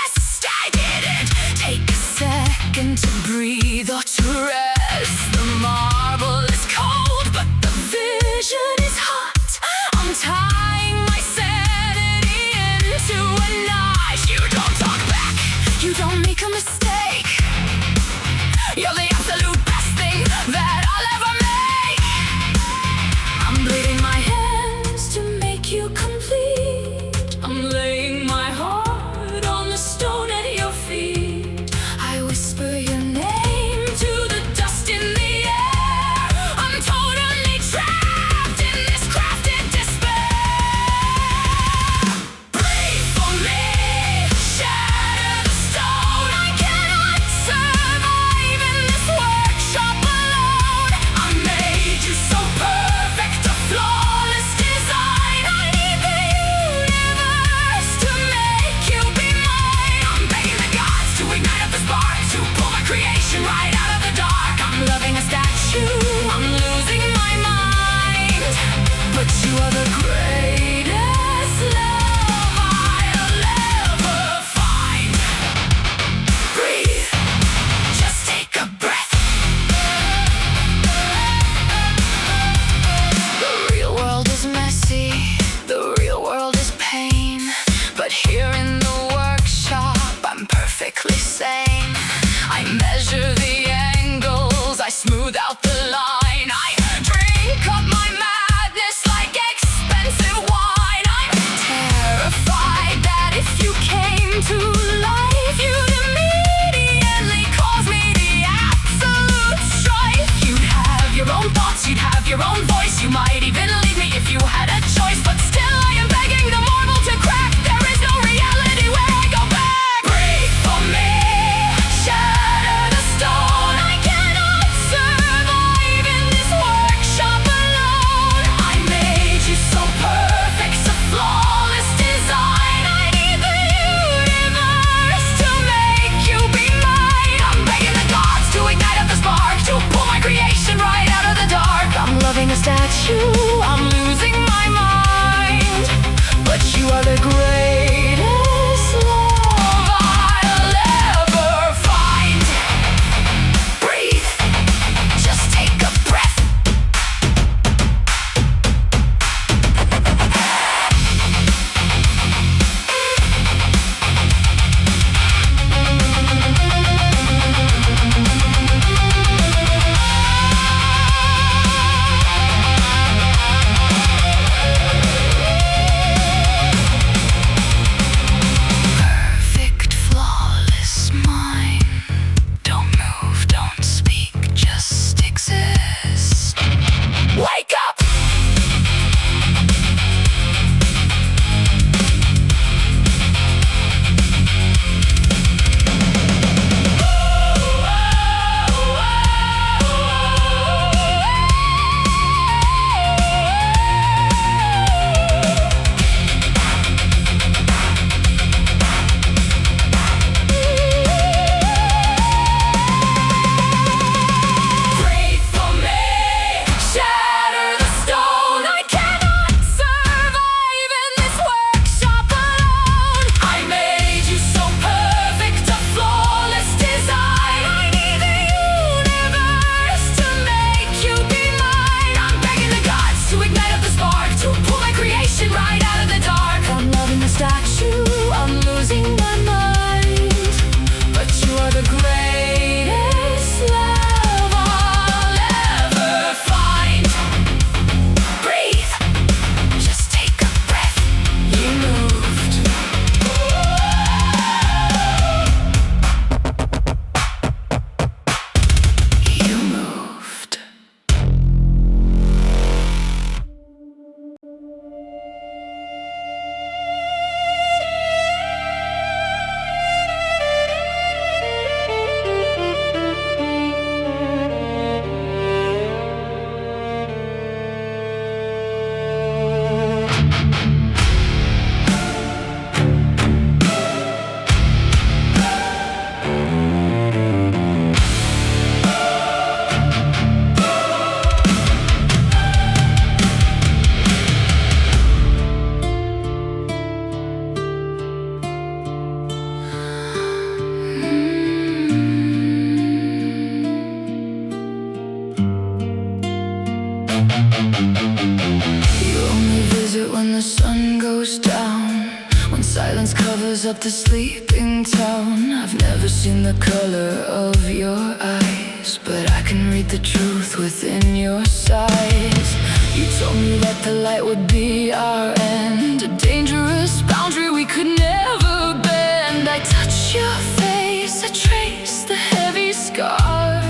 to life. You'd immediately cause me the absolute strife. You'd have your own thoughts, you'd have your own voice. You might even leave me if you had a choice. But still I am begging the marble to crack. There is no reality where I go back. Breathe for me, shatter the stone. I cannot survive in this workshop alone. I made you so perfect, so flawless design. I need the universe to make you be mine. I'm begging the gods to ignite up the spark, to pull my creation right out of the dark. I'm loving a statue, I'm losing my mind, but you are the greatest love I'll ever find. Breathe, just take a breath. Perfect, flawless mind. Don't move, don't speak, just exist. Wake up! Breathe for me, shatter the stone. I cannot survive in this workshop alone. I made you so perfect, a flawless design. I need the universe to make you be mine. I'm begging the gods to ignite up the spark, to pull my creation right out of the dark. I'm loving the statue, I'm losing my mind, but you are the greatest love I'll ever find. Breathe, just take a breath. You moved. You moved. You only visit when the sun goes down, when silence covers up the sleeping town. I've never seen the color of your eyes, but I can read the truth within your sighs. You told me that the light would be our end, a dangerous boundary we could never bend. I touch your face, I trace the heavy scars.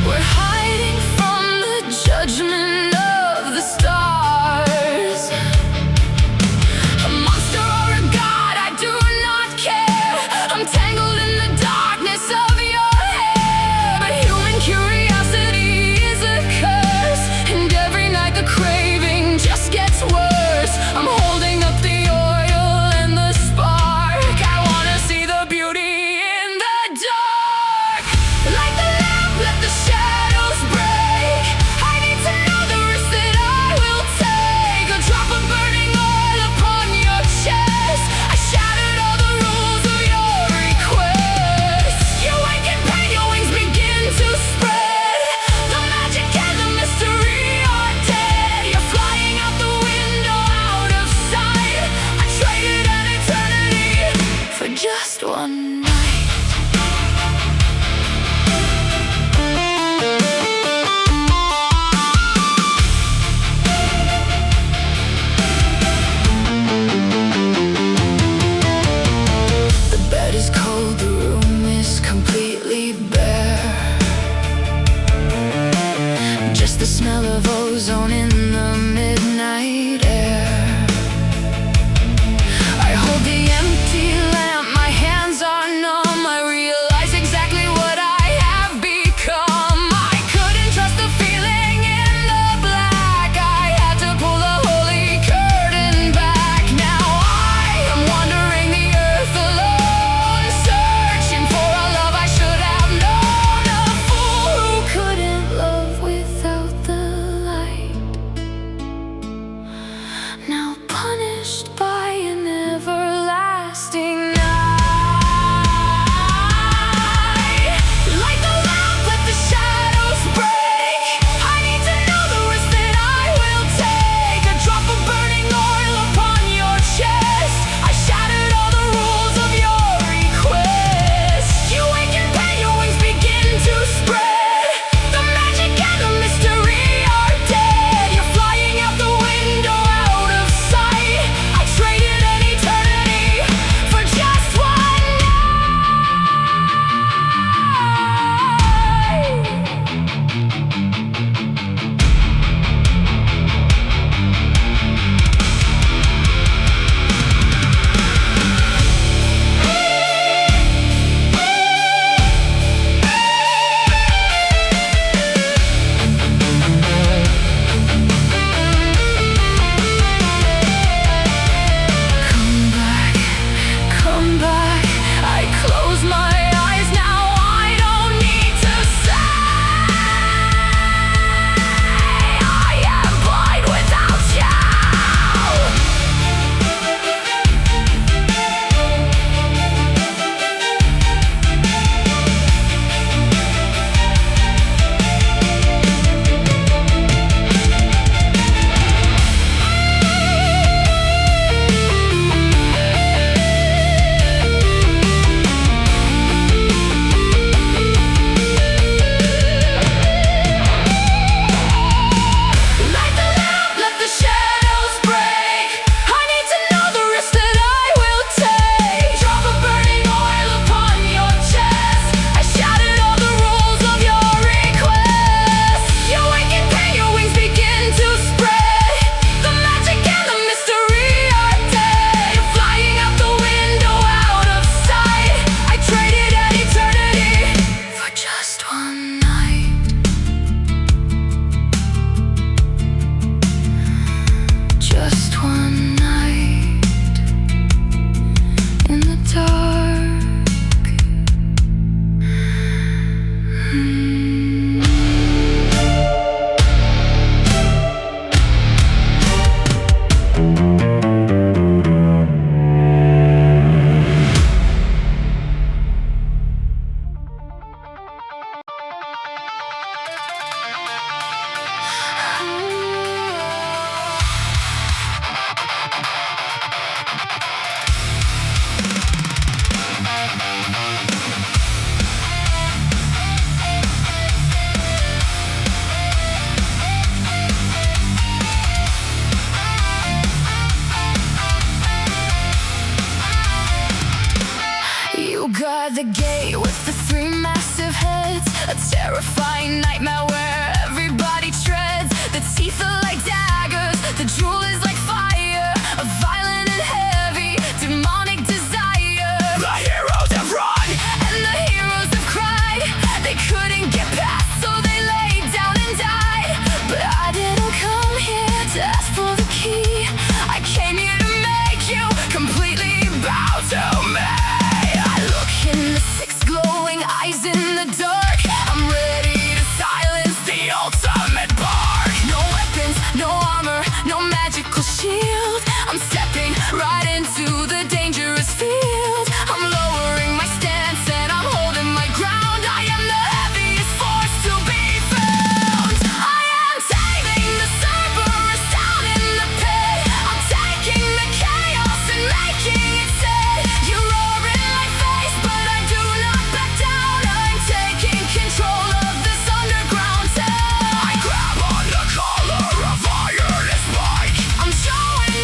We're hiding from the judgment of the stars. A monster or a god, I do not care. I'm tangled in the darkness of your hair. But human curiosity is a curse, and every night the craving the gate with the three massive heads, a terrifying nightmare where everybody treads. The teeth are like daggers, the drool is like fire, a violent and heavy demonic desire. The heroes have run and the heroes have cried. They couldn't get past, so they laid down and died. But I didn't come here to ask for the key. I came here to make you completely bow to me. I look in the six glowing eyes in the dark. I'm ready to silence the ultimate bark. No weapons, no armor, no magical shield. I'm stepping right into the dangerous field. I'm lowering my stance and I'm holding my ground. I am the heaviest force to be found. I am taming the Cerberus down in the pit. I'm taking the chaos and making it sad. You roar in my face, but I do not back down. I'm taking control of this underground town. I grab on the collar of iron and spike. I'm showing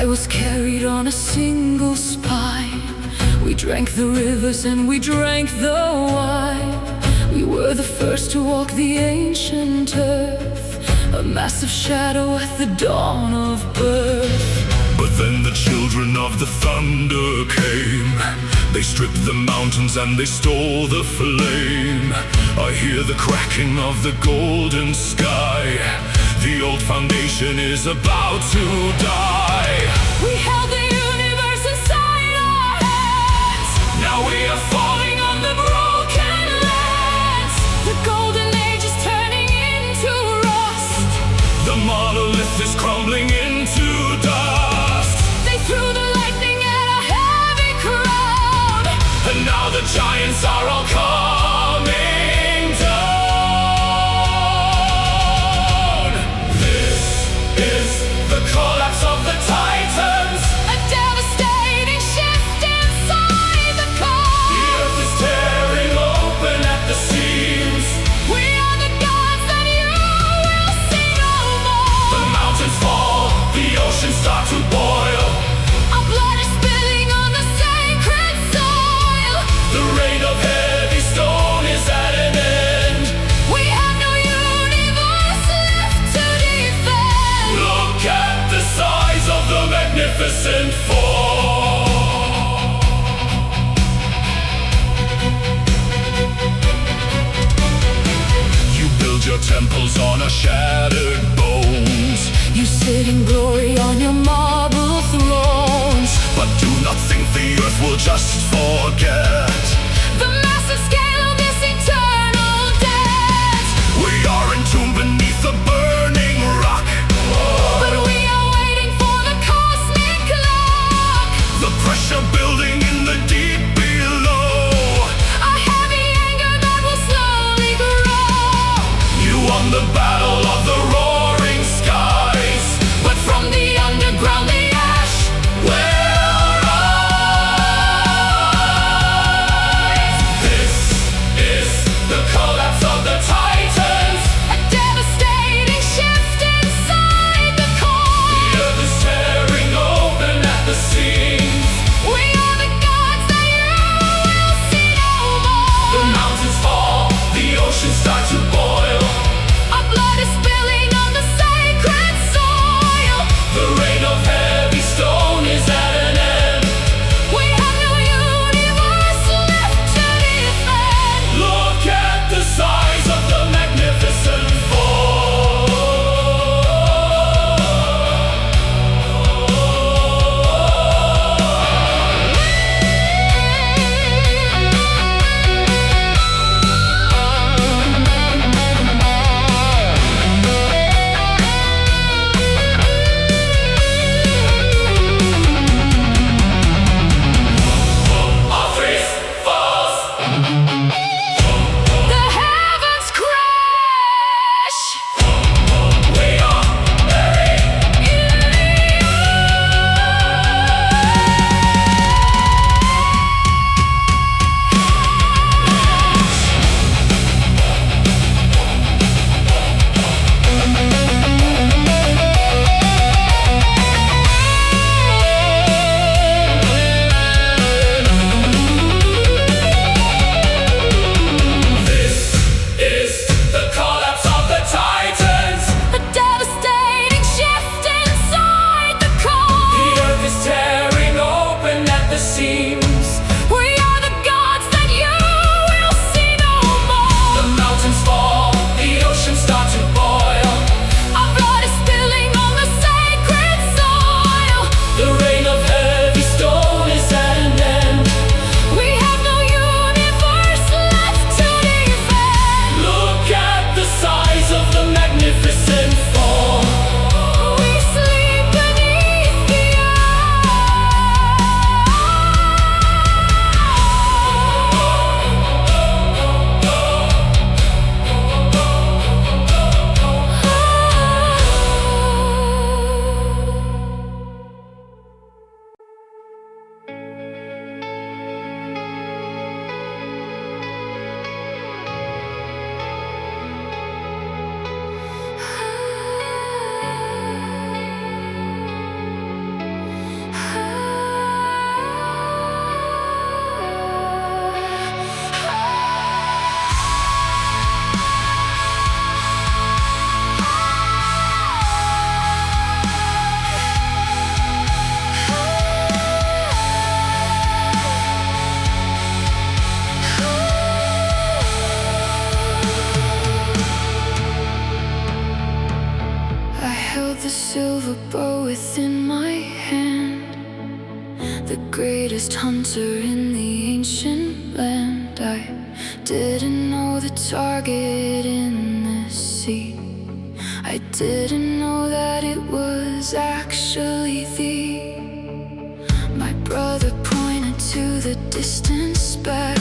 I was carried on a single spine. We drank the rivers and we drank the wine. We were the first to walk the ancient earth, a massive shadow at the dawn of birth. But then the children of the thunder came. They stripped the mountains and they stole the flame. I hear the cracking of the golden sky. The old foundation is about to die. We held the universe inside our hands. Now we are falling on the broken lands. The golden age is turning into rust. The monolith is crumbling into dust. They threw the lightning at a heavy crowd. And now the giants are all coming down. This is the collapse of the Titans. A devastating shift inside the core. The earth is tearing open at the seams. We are the gods that you will see no more. The mountains fall, the oceans start to boil. Our blood is spilling on the sacred soil. The rain of heavy stone is at an end. We have no universe left to defend. Look at the size of the magnificent four. You build your temples on a shattered bones. You sit in glory on your marble thrones. But do not think the earth will just forget The massive scale of this eternal debt. we are entombed beneath the burning rock. But we are waiting for the cosmic clock. The pressure building in the deep below. A heavy anger that will slowly grow. You won the battle of the held the silver bow within my hand, the greatest hunter in the ancient land. I didn't know the target in the sea. I didn't know that it was actually thee. My brother pointed to the distant speck,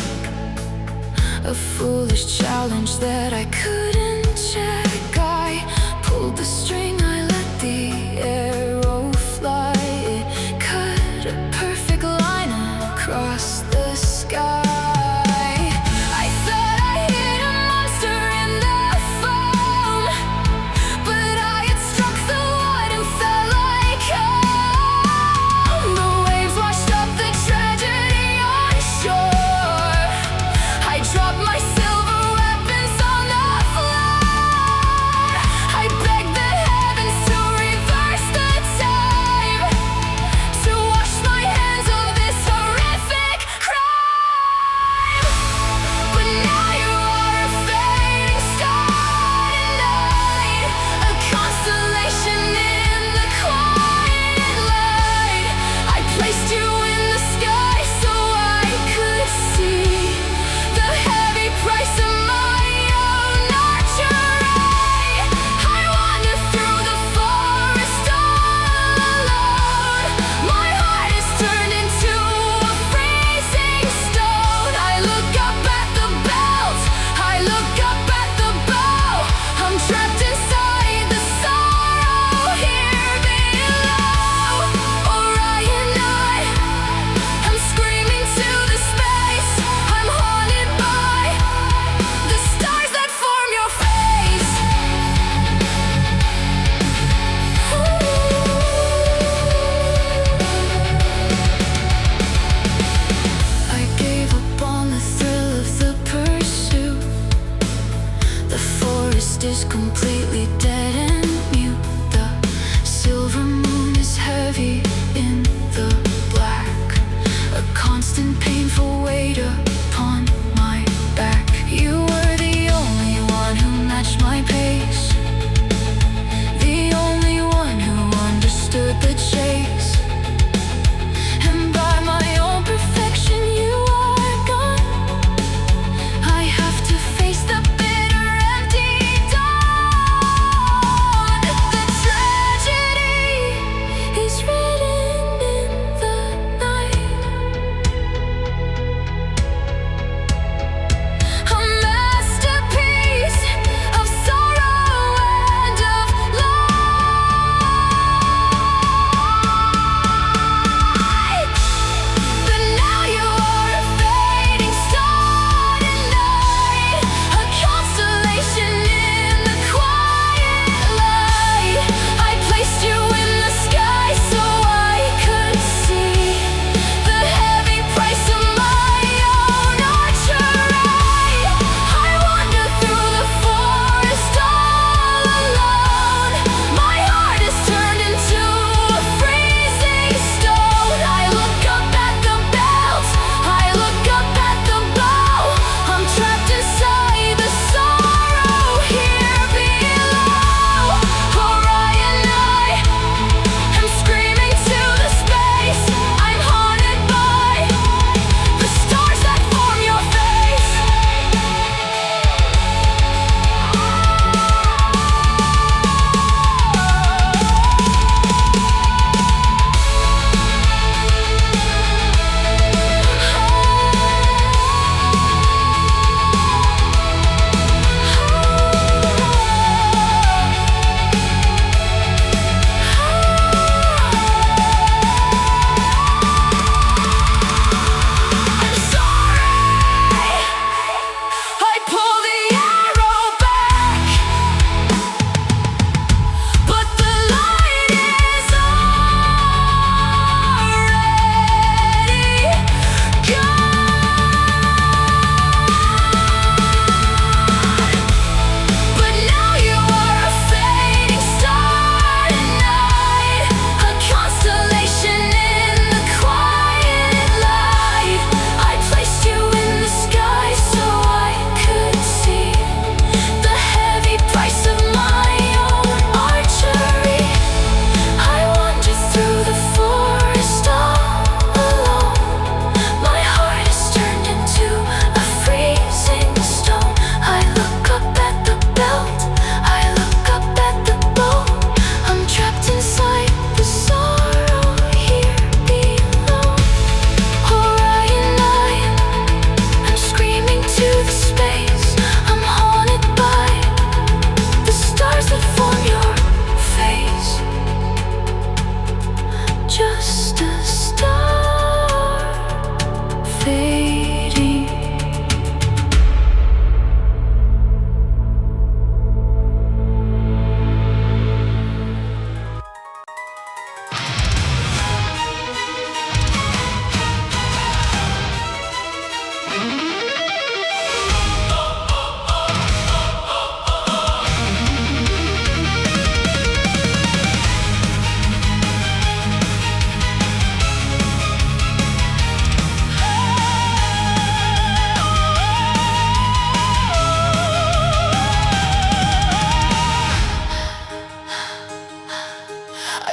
a foolish challenge that I couldn't check. I pulled the string, I let the arrow fly. It cut a perfect line across the sky. I thought I hit a monster in the foam, but I had struck the wood and fell like home. The waves washed up the tragedy on shore. I dropped my silver weapons on the floor. I begged the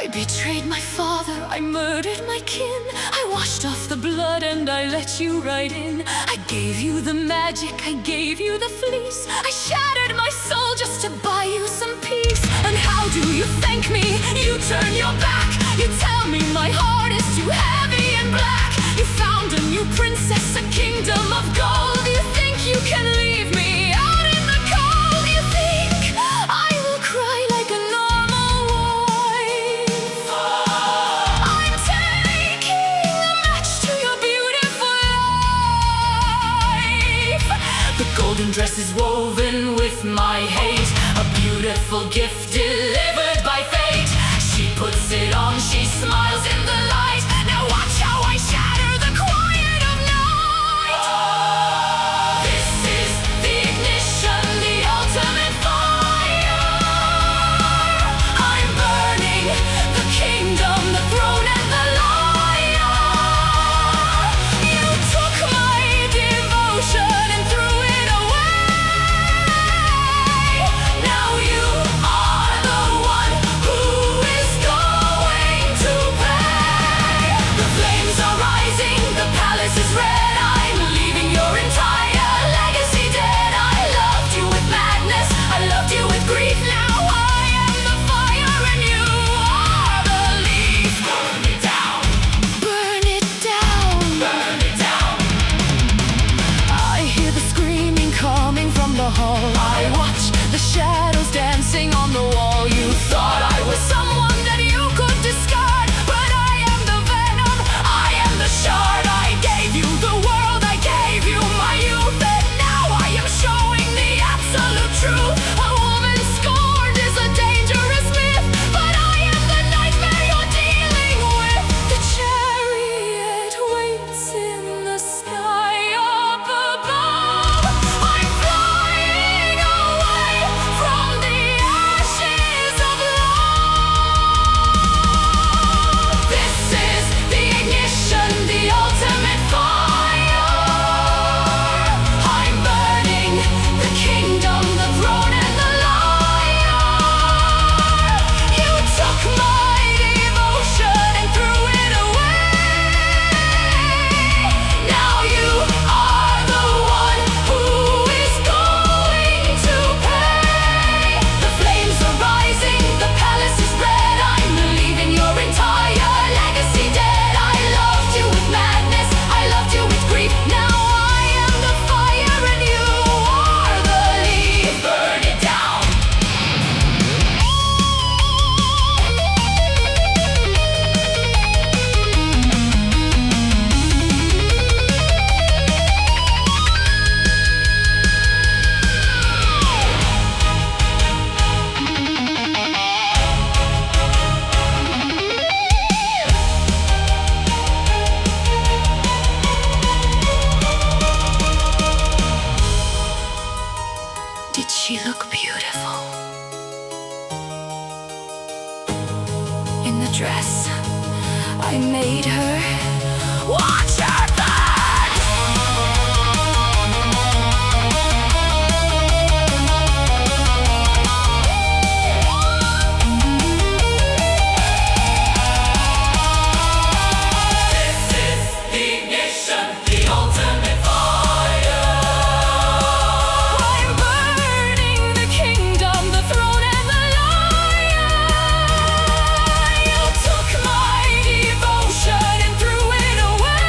I betrayed my father, I murdered my kin. I washed off the blood and I let you right in. I gave you the magic, I gave you the fleece. I shattered my soul just to buy you some peace. And how do you thank me? You turn your back. You tell me my heart is too heavy and black. You found a new princess, a kingdom of gold. You think you can leave me out in the cold. You think I will cry like a normal wife. I'm taking a match to your beautiful life. The golden dress is woven with my hate, a beautiful gift delivered by fate. She puts it on, she smiles in the light. Now watch how I shatter the quiet of night. This is the ignition, the ultimate fire. I'm burning the kingdom, the throne and the lyre. You took my devotion and threw it away. Now you are the one who is going to pay. The flames are rising, the palace is red. I'm leaving your entire legacy dead. I loved you with madness, I loved you with grief. Now I am the fire and you are the leaf. Burn it down, burn it down, burn it down. I hear the screaming coming from the hall. I watch the shadows dancing on the wall. You thought I was someone that you could discard, but I am the venom, I am the shard. I gave you the world, I gave you my youth, and now I am showing the absolute truth. A woman scorned is a dangerous myth, but I am the nightmare you're dealing with. The chariot waits in the sky up above. I'm flying away from the ashes of love. This is the ignition, the ultimate fire. I'm burning the kingdom, the throne and the lyre. You took my devotion and threw it away. Now you are the one who is going to pay. The flames are rising, the palace is red. I'm leaving your entire legacy dead. I loved you with madness, I loved you with grief. Now I am the fire and you are the leaf. Burn it down. Did she look beautiful? In the dress I made her. Watch her burn! This is the ignition, the ultimate fire. I'm burning the kingdom, the throne and the lyre. You took my devotion and threw it away.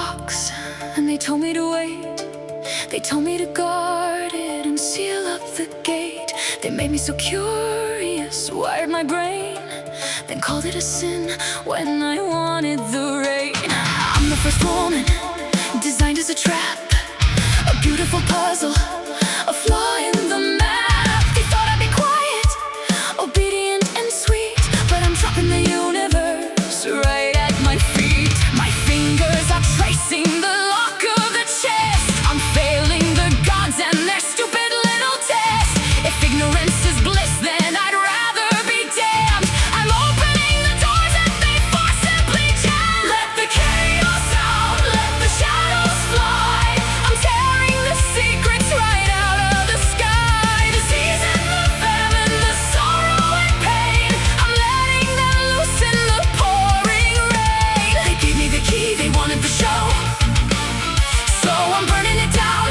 box, and they told me to wait. They told me to guard it and seal up the gate. They made me so curious, wired my brain, then called it a sin when I wanted the rain. I'm the first woman, designed as a trap, a beautiful puzzle, a flaw in the map. They thought I'd be quiet, obedient and sweet, but I'm dropping the universe right at my feet. My fingers are tracing the lock of the chest. I'm failing the gods and their stupid little test. If ignorance is bliss, then I'd rather be damned. I'm opening the doors that they forcibly jammed. Let the chaos out, let the shadows fly. I'm tearing the secrets right out of the sky. Disease and the famine, the sorrow and pain, I'm letting them loose in the pouring rain. They gave me the key, they wanted the show, so I'm burning it down,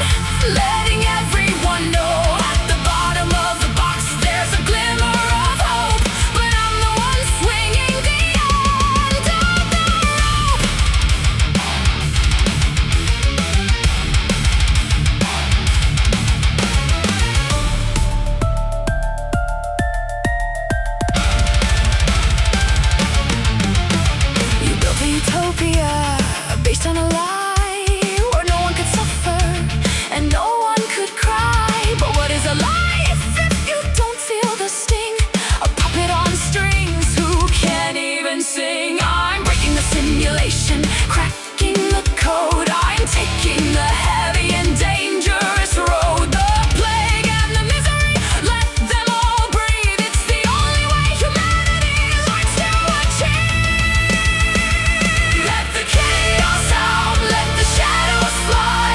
letting everyone know. At the bottom of the box there's a glimmer of hope, but I'm the one swinging the end of the rope. You built a utopia based on a lie, where no one could suffer and no one could cry. But what is a life if you don't feel the sting? A puppet on strings who can't even sing. I'm breaking the simulation, cracking the code. I'm taking the heavy and dangerous road. The plague and the misery, let them all breathe. It's the only way humanity learns to achieve. Let the chaos out, let the shadows fly.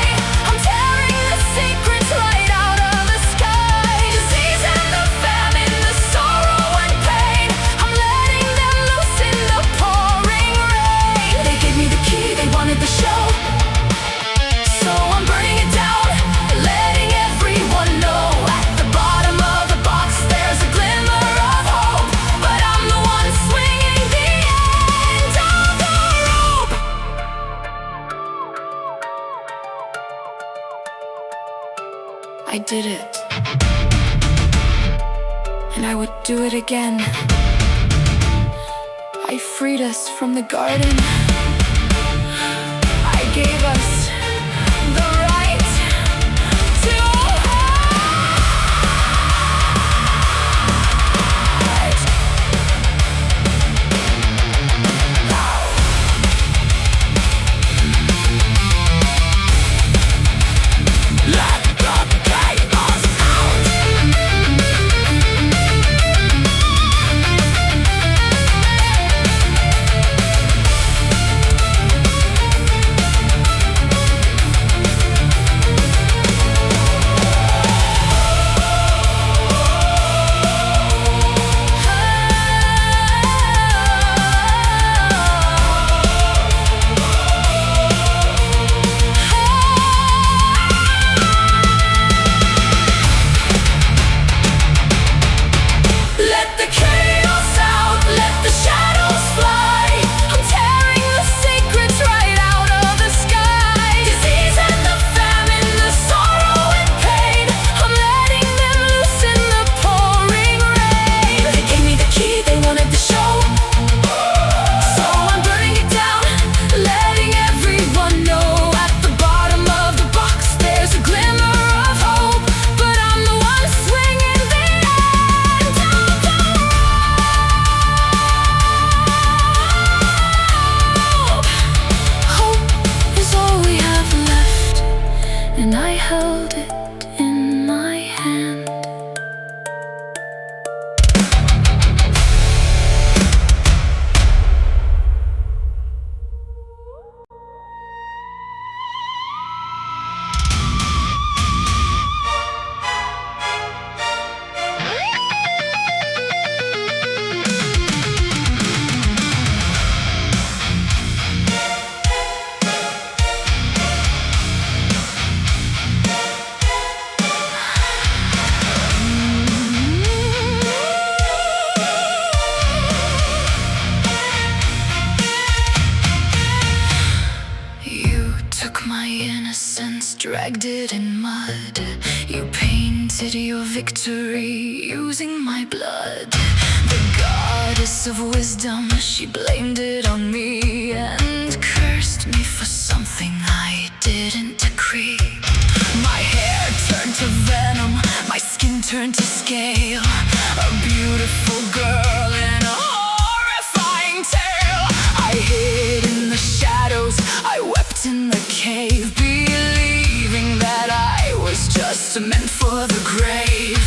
I'm tearing the secrets right out of the sky. Disease and the famine, the sorrow and pain, I'm letting them loose in the pouring rain. They gave me the key, they wanted the show, so I'm burning it down, letting everyone know. At the bottom of the box there's a glimmer of hope, but I'm the one swinging the end of the rope. I did it, and I would do it again. I freed us from the garden. I gave us the right to hide. Let the chaos out. Let the chaos out, let the shadows fly. I'm tearing the secrets right out of the sky. Disease and the famine, the sorrow and pain, I'm letting them loose in the pouring rain. They gave me the key, they wanted the show, so I'm burning it down, letting everyone know. At the bottom of the box there's a glimmer of hope, but I'm the one swinging the end of the rope. Hope is all we have left, and I held it in my hand. innocence, dragged it in mud. You painted your victory using my blood. The goddess of wisdom, she blamed it on me and cursed me for something I didn't decree. My hair turned to venom, my skin turned to scale. A beautiful girl in a horrifying tale. I hid in the shadows, I wept in the cave, believing that I was just meant for the grave.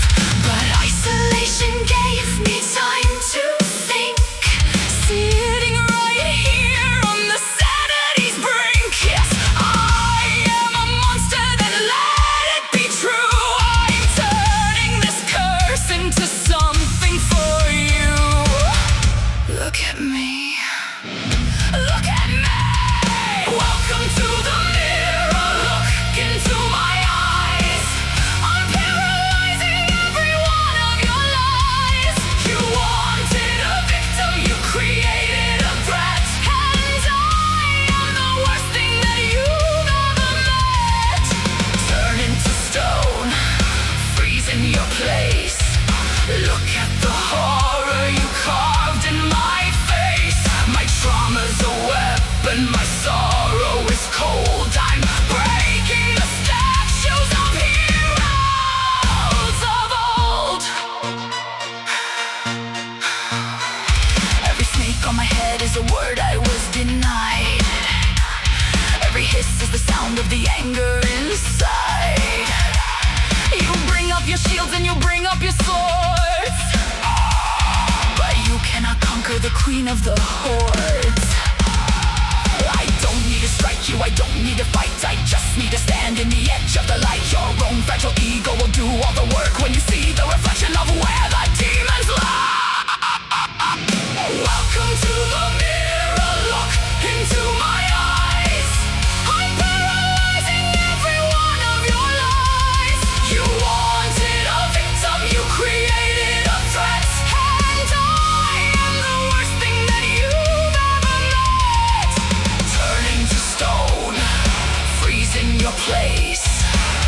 But isolation gave me time to think, sitting right here on the sanity's brink. Yes, I am a monster, then let it be true. I'm turning this curse into something for you. Look at me. Look at me! Welcome to the mirror, look into my eyes. I'm paralyzing every one of your lies. You wanted a victim, you created a threat. And I am the worst thing that you've ever met. Turn into stone, freeze in your place. Look at the horror you carved in my face. My trauma's a weapon, my sorrow is cold. I'm breaking the statues of heroes of old. Every snake on my head is a word I was denied. Every hiss is the sound of the anger inside. You bring up your shields and you bring up your swords, but you cannot conquer the queen of the hordes. I don't need to strike you, I don't need to fight. I just need to stand in the edge of the light. Your own fragile ego will do all the work when you see the reflection of where the demons lie. Welcome to the mirror, look into my eyes. I'm paralyzing every one of your lies. You wanted a victim, you created a threat. And I am the worst thing that you've ever met. Turning to stone, freeze in your place.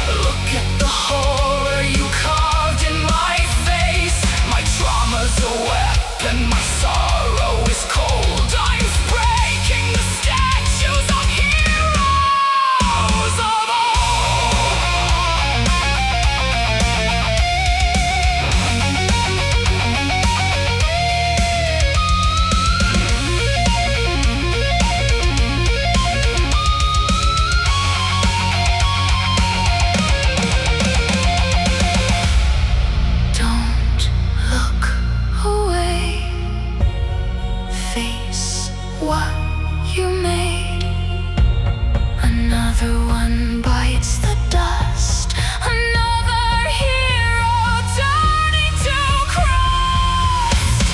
Look at the horror you carved in my face. My trauma's a weapon, my sorrow is cold. I'm breaking the statues of heroes of Don't look away. Face what you made. Another one bites the dust. Another hero turning to crust.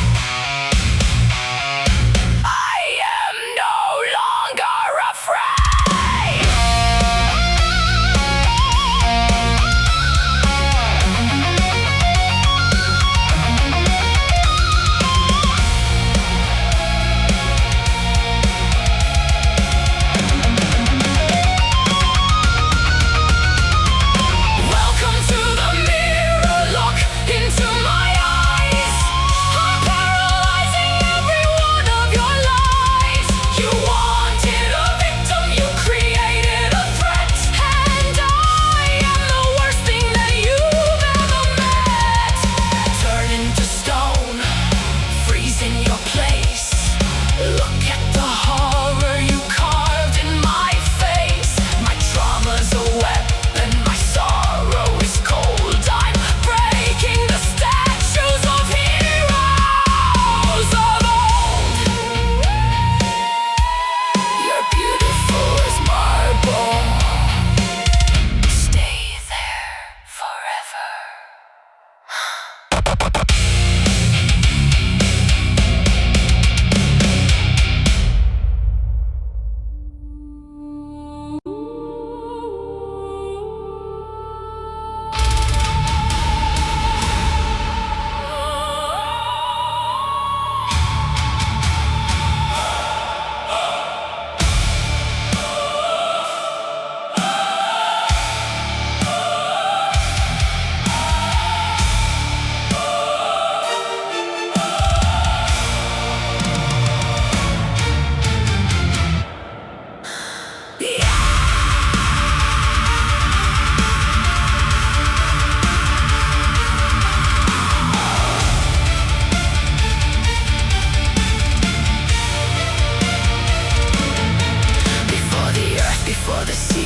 I am no longer afraid.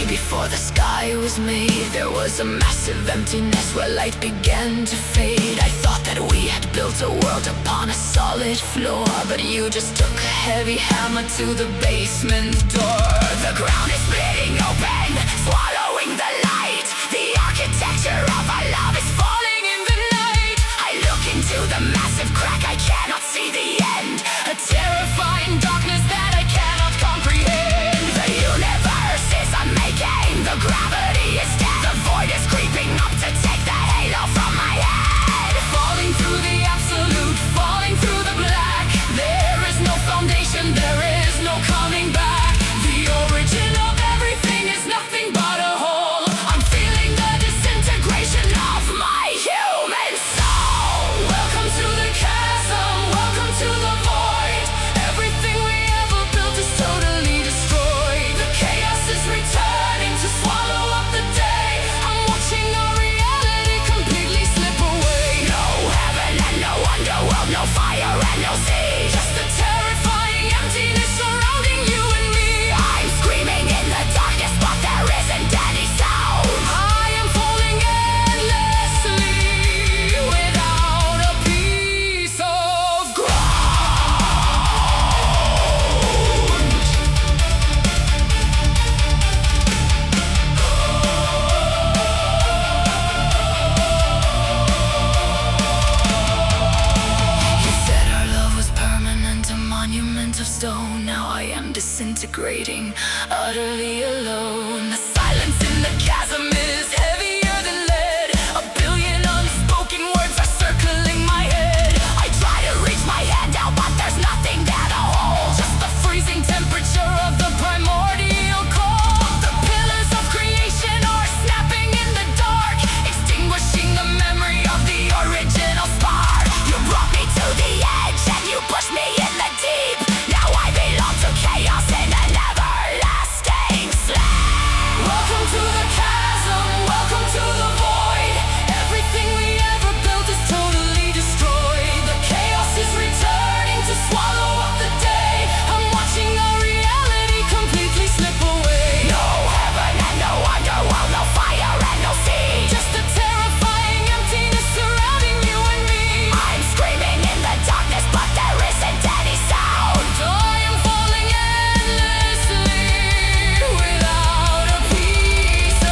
me. Before the sky was made, there was a massive emptiness where light began to fade. I thought that we had built a world upon a solid floor, but you just took a heavy hammer to the basement door. The ground is splitting open, swallowing the light. The architecture of our love is falling in the night. I look into the massive crack, I cannot see the end. A terrifying darkness that I cannot comprehend. The universe is unmaking, the gravity is dead. The void is creeping up to take the halo from my head. Falling through the absolute, falling through the black. There is no foundation, there is no coming back. The origin of everything is nothing but a hole. I'm feeling the disintegration of my human soul. Welcome to the chasm, welcome to the void. Everything we ever built is totally destroyed. The chaos is returning to swallow up the day. I'm watching our reality completely slip away. No heaven and no underworld, no fire and no sea. Just a terrifying emptiness surrounding you and me. I'm screaming in the darkness, but there isn't any sound. I am falling endlessly without a piece of ground. You said our love was permanent, a monument of stone. Now I am disintegrating, utterly alone. The silence in the chasm is heavier than lead. A billion unspoken words are circling my head. I try to reach my hand out, but there's nothing there to hold. Just the freezing temperature of the primordial cold. The pillars of creation are snapping in the dark, extinguishing the memory of the original spark. You brought me to the edge and you pushed me in the deep. Now I belong to chaos in an everlasting sleep. Welcome to the chasm, welcome to the void. Everything we ever built is totally destroyed. The chaos is returning to swallow up the day. I'm watching our reality completely slip away. No heaven and no underworld, no fire and no sea. Just a terrifying emptiness surrounding you and me. I'm screaming in the darkness, but there isn't any sound. I am falling endlessly without a piece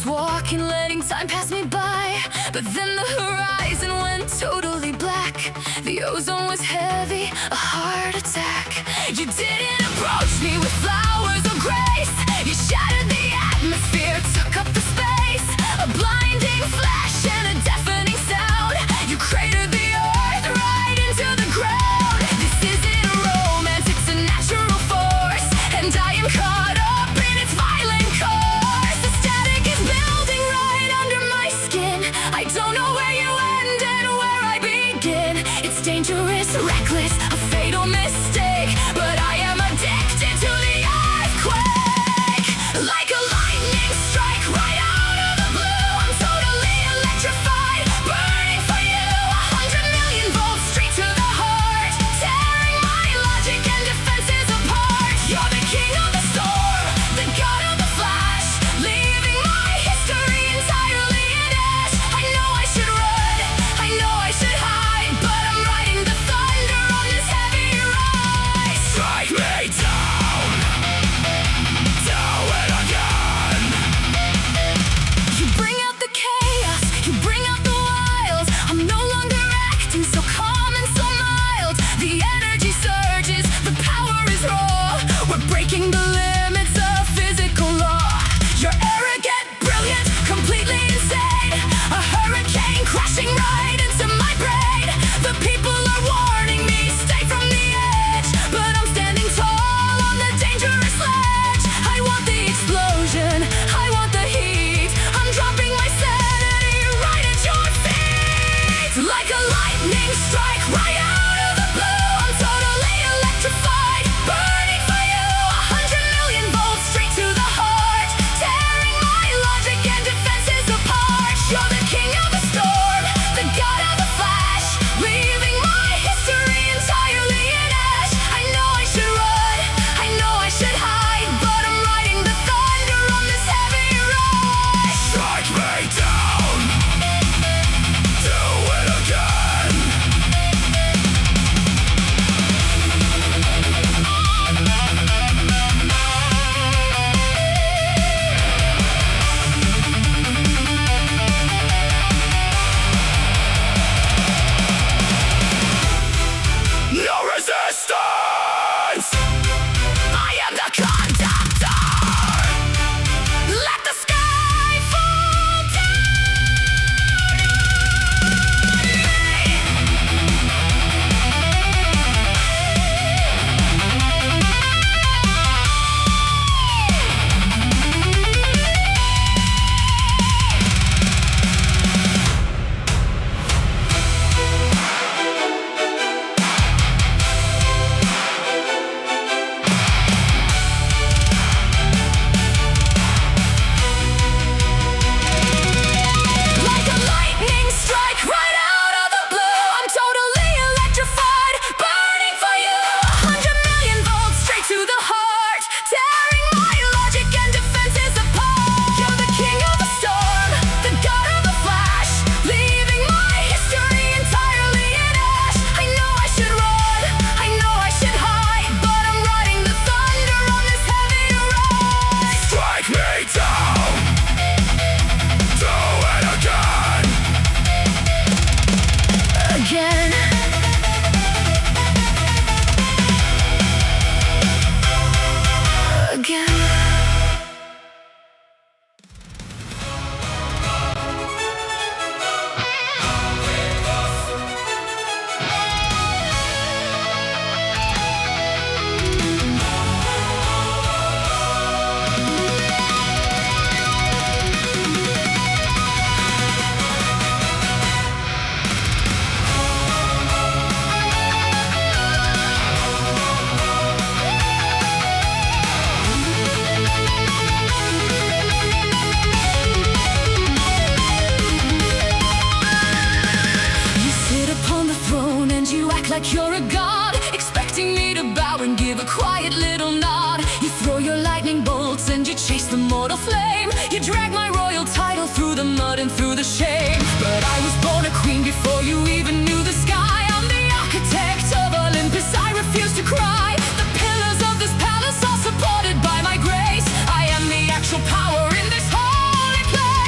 just walking, letting time pass me by. But then the horizon went totally black. The ozone was heavy, a heart attack. You didn't approach me with flowers or grace. You shattered the atmosphere, took up the space. A blinding flash and a deafening sound. You cratered the earth right into the ground. This isn't a romance, it's a natural force, and I am caught up in its violent course. The static is building right under my skin. I don't know where you end and where I begin. It's dangerous, reckless, a fatal mistake, but I am addicted to the earthquake. Like a lightning strike right out of the blue, I'm totally electrified, burning for you. 100 million volts straight to the heart, tearing my logic and defenses apart. You're the king of the storm, the god of the flash, leaving my history entirely in ash. I know I should run, I know I should hide, but I'm riding the thunder on this heavy ride. Strike me down, do it again. You bring out the chaos, you bring out the wild. I'm no longer acting so calm and so mild. The energy surges, the power is raw. We're breaking the limits of physical law. You're arrogant, brilliant, completely insane. A hurricane crashing right into my brain. The people are warning me, stay from the edge, but I'm standing tall on the dangerous ledge. I want the explosion, I want the heat. I'm dropping my sanity right at your feet. Like a lightning strike right out of the blue, I'm totally electrified, burning for you. 100 million volts straight to the heart, tearing my logic and defenses apart. You're the king of the storm, the god of the flash, leaving my history entirely in ash. I know I should run, I know I should hide, but I'm riding the thunder on this heavy ride. Strike me down, do it again. No resistance! I am the conductor. Let the sky fall down on me. Like a lightning strike right out of the blue, I'm totally electrified, burning for you. 100 million volts straight to the heart, tearing my logic and defenses apart. You're the king of the storm, the god of the flash, leaving my history entirely in ash. I know I should run, I know I should hide, but I'm riding the thunder on this heavy ride. Strike me down, do it again. Again. Again. You sit upon the throne and you act like you're a god, expecting me to bow and give a quiet little nod. You throw your lightning bolts and you chase the mortal flame. You drag my royal title through the mud and through the shame. But I was born a queen before you even knew the sky. I'm the architect of Olympus, I refuse to cry. The pillars of this palace are supported by my grace. I am the actual power in this holy place.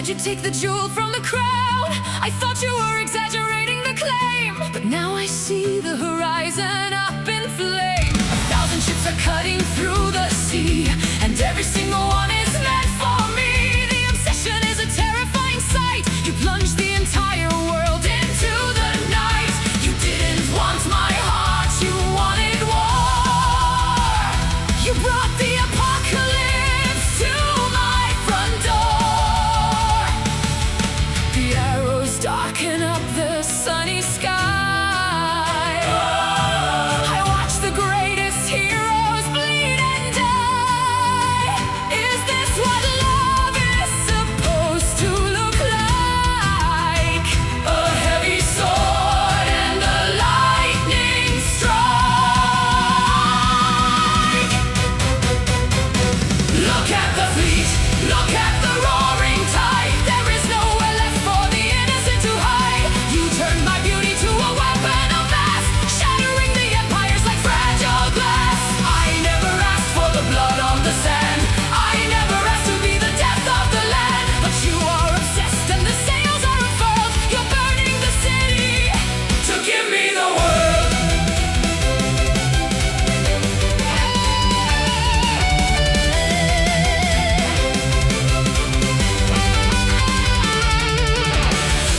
said you'd take the jewel from the crown. I thought you were exaggerating the claim, but now I see the horizon up in flame. 1,000 ships are cutting through the sea, and every single one is meant for me. The obsession is a terrifying sight. You plunged the entire world into the night. You didn't want my heart, you wanted war. You brought the apocalypse to my front door. The arrows darken up the sunny sky. I watch the greatest heroes bleed and die. Is this what love is supposed to look like? A heavy sword and a lightning strike. Look at the fleet, look at the roaring tide. There is nowhere left for the innocent to hide. You turned my beauty to a weapon of mass, shattering the empires like fragile glass. I never asked for the blood on the sand. I never asked to be the death of the land. But you are obsessed and the sails are unfurled. You're burning the city to give me the world.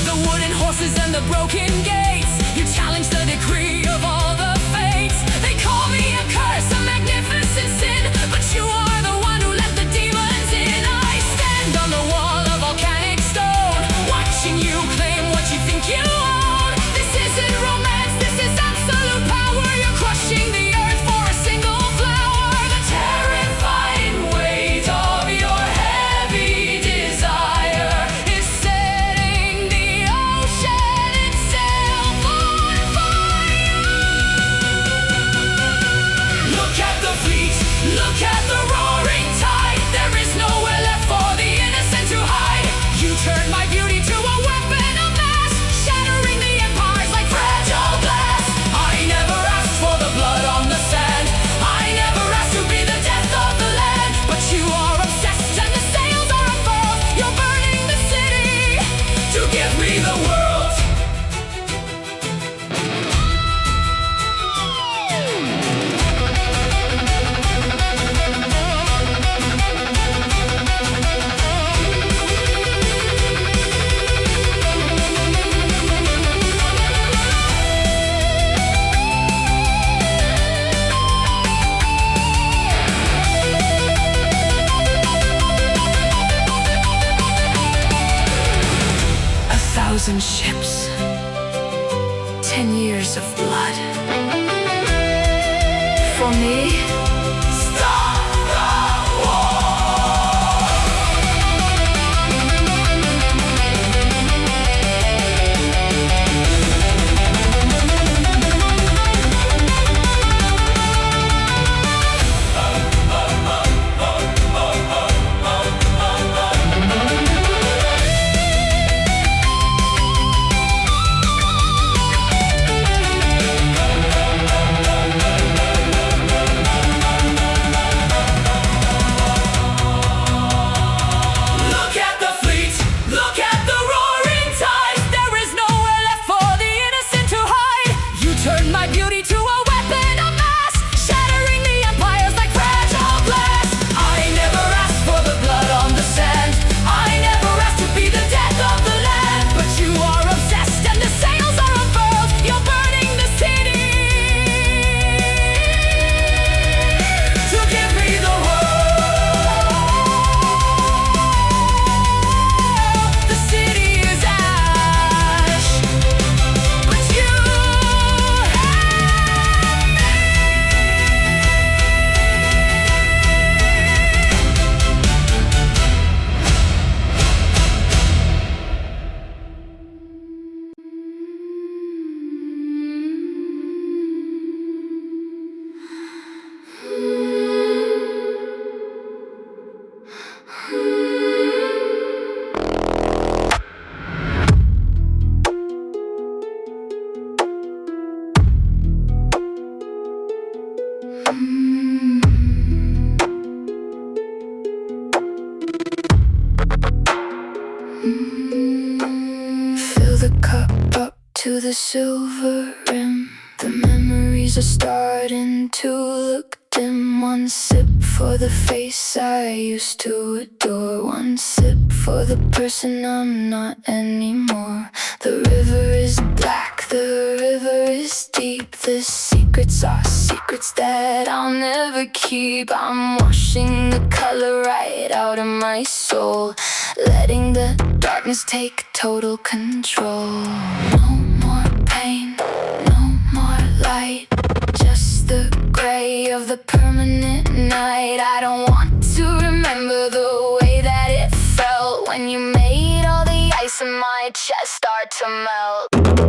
The wooden horses and the broken gates. You challenge the decree of all the fates. They call me a curse, a magnificent sin, but you are the one who let the demons in. I stand on the wall of volcanic stone, watching you claim what you think you own. This isn't romance, this is absolute power. You're crushing the earth for a single flower. The terrifying weight of your heavy desire is setting the ocean itself on fire. Look at the fleet, look at the roaring tide. There is nowhere left for the innocent to hide. You turned my beauty to a weapon of mass, shattering the empires like fragile glass. I never asked for the blood on the sand. I never asked to be the death of the land. But you are obsessed and the sails are unfurled. You're burning the city to give me the world. A 1,000 ships, 10 years of blood. For me, stop the war. fill the cup up to the silver rim. The memories are starting to look dim. One sip for the face I used to adore. One sip for the person I'm not anymore. The river is black, the river is deep. The secrets are secrets that I'll never keep. I'm washing the color right out of my soul, letting the darkness take total control. No more pain, no more light, just the gray of the permanent night. I don't want to remember the way that it felt when you made all the ice in my chest start to melt.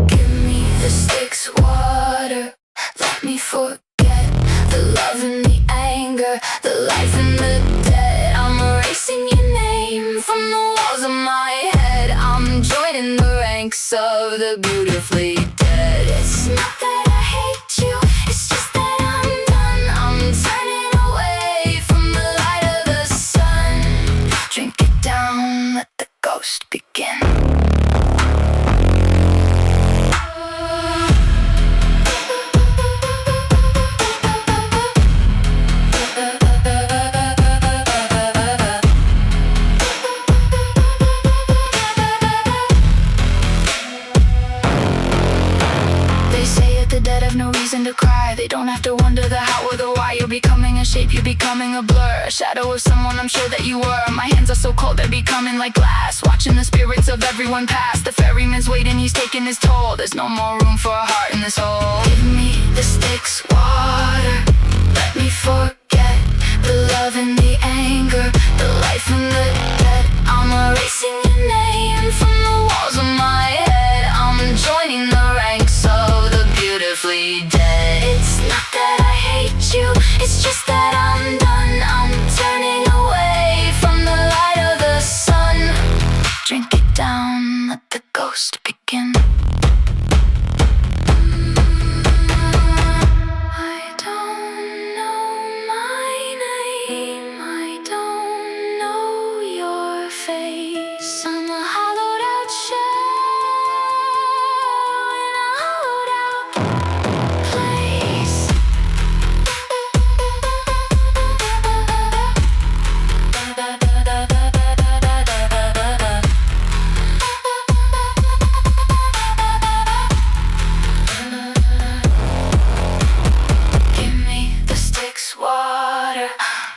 Give me the Styx water, let me forget the love and the anger, the life and the dead. I'm erasing your name from the walls of my head. I'm joining the ranks of the beautifully dead. It's not that I hate you, it's just that I'm done. I'm turning away from the light of the sun. Drink it down, let the ghost begin. No reason to cry, they don't have to wonder the how or the why. You're becoming a shape, you're becoming a blur, a shadow of someone I'm sure that you were. My hands are so cold, they're becoming like glass, watching the spirits of everyone pass. The ferryman's waiting, he's taking his toll. There's no more room for a heart in this hole. Give me the Styx water, let me forget the love and the anger, the life and the dead. I'm erasing your name from the walls of my head. I'm joining the ranks of the beautifully dead. It's not that I hate you, it's just that I'm done. I'm turning away from the light of the sun. Drink it down, let the ghost begin. I don't know my name, I don't know your face. I'm a hollowed out shell in a hollowed out place. Give me the Styx water,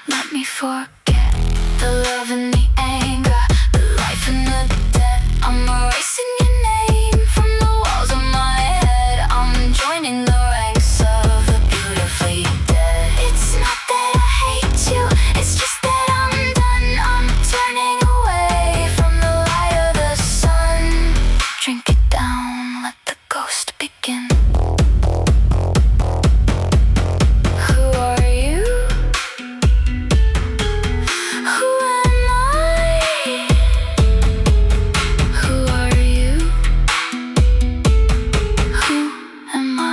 let me forget the love and the anger, the life and the dead. I'm erasing your name from the walls of my head. I'm joining the ranks of the beautifully dead. It's not that I hate you, it's just that I'm done. I'm turning away from the light of the sun. Drink it down, let the ghost begin. Who are you? Who am I? Who are you? Who am I?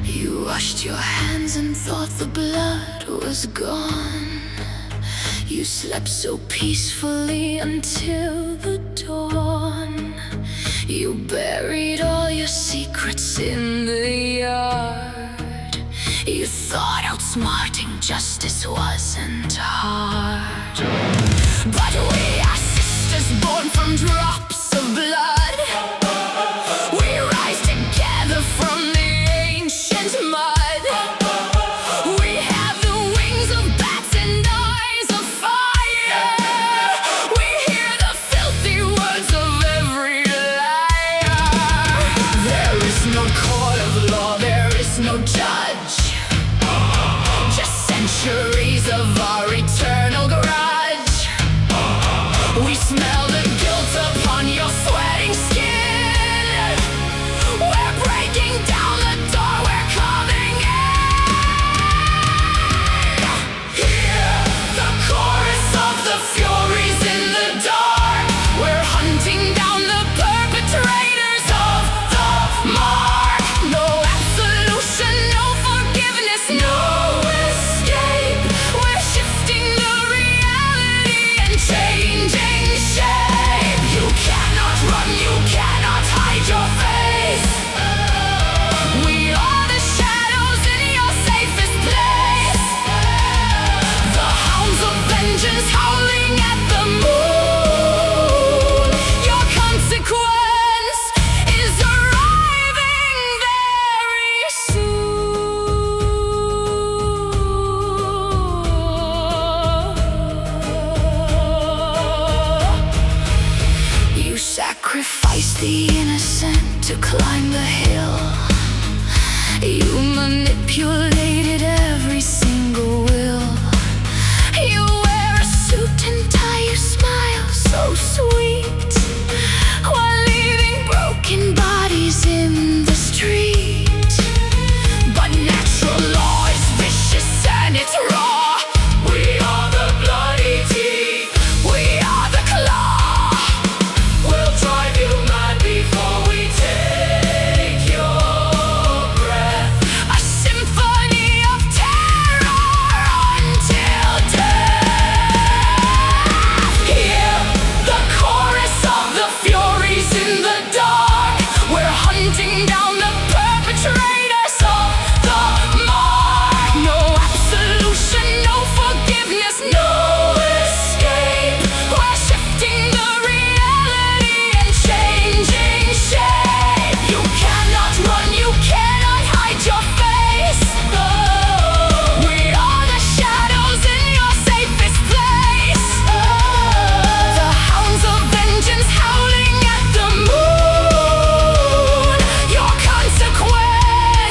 You washed your hands and thought the blood was gone. You slept so peacefully until the dawn. You buried all your secrets in the yard. You thought outsmarting justice wasn't hard. But we are sisters born from drops of blood. We rise together from the ancient mud. We have the wings of bats and eyes of fire. We hear the filthy words of every liar. There is no cause manipulated every single will. You wear a suit and tie, you smile so sweet, while leaving broken bodies in the street. But natural law is vicious and it's raw. We are the bloody teeth, we are the claw. We'll drive you mad before we take your breath. A symphony of terror until death. Hear the chorus of the Furies in the dark. We're hunting down the perpetrators of the mark. No absolution, no forgiveness, no escape. We're shifting the reality and changing shape. You cannot run, you cannot hide your face. We are the shadows in your safest place. The hounds of vengeance howling at the moon. Your consequence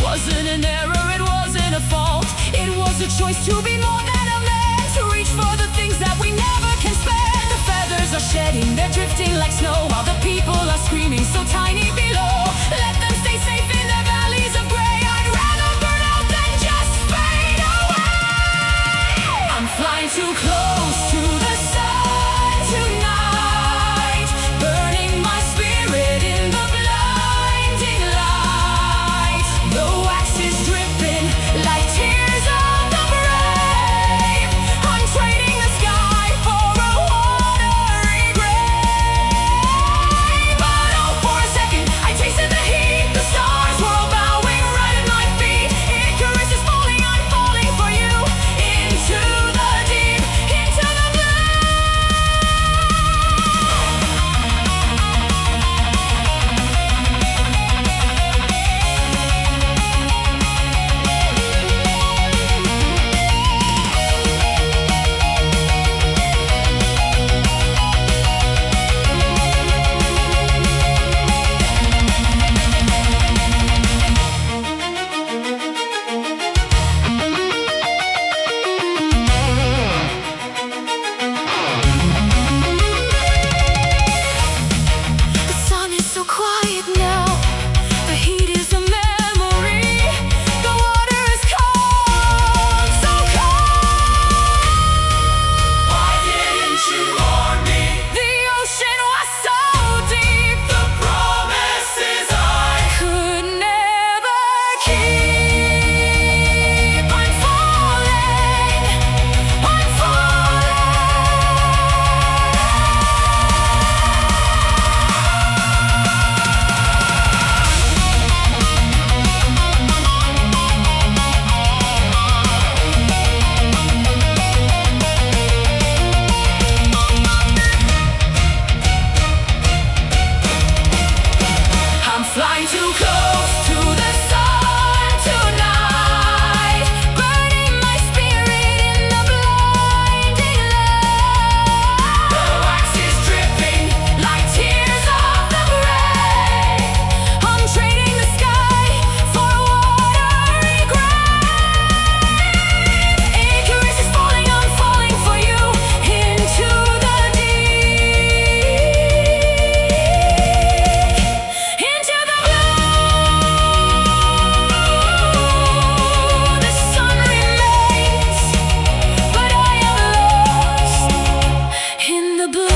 wasn't an error, it wasn't a fault. It was a choice to be more than a man, to reach for the things that we never can spare. The feathers are shedding, they're drifting like snow, while the people are screaming so tiny below. Let them stay safe in their valleys of gray. I'd rather burn out than just fade away. I'm flying too close to the sun tonight, burning my spirit in the blinding light. The wax is dripping like tears of the brave. I'm trading the sky for a watery grave. But oh, for a second, I tasted the heat. The stars were all bowing right at my feet. Icarus is falling, I'm falling for you. Into the deep, into the blue. The sun is so quiet now. The heat is a memory. The water is cold, so cold. Why didn't you warn me? The ocean was so deep. The promises I could never keep. I'm falling, I'm falling. I'm flying too close to the sun tonight, burning my spirit in the blinding light. The wax is dripping like tears of the brave. I'm trading the sky for a watery grave. Icarus is falling, I'm falling for you. Into the deep, into the blue. The sun remains, but I am lost in the blue.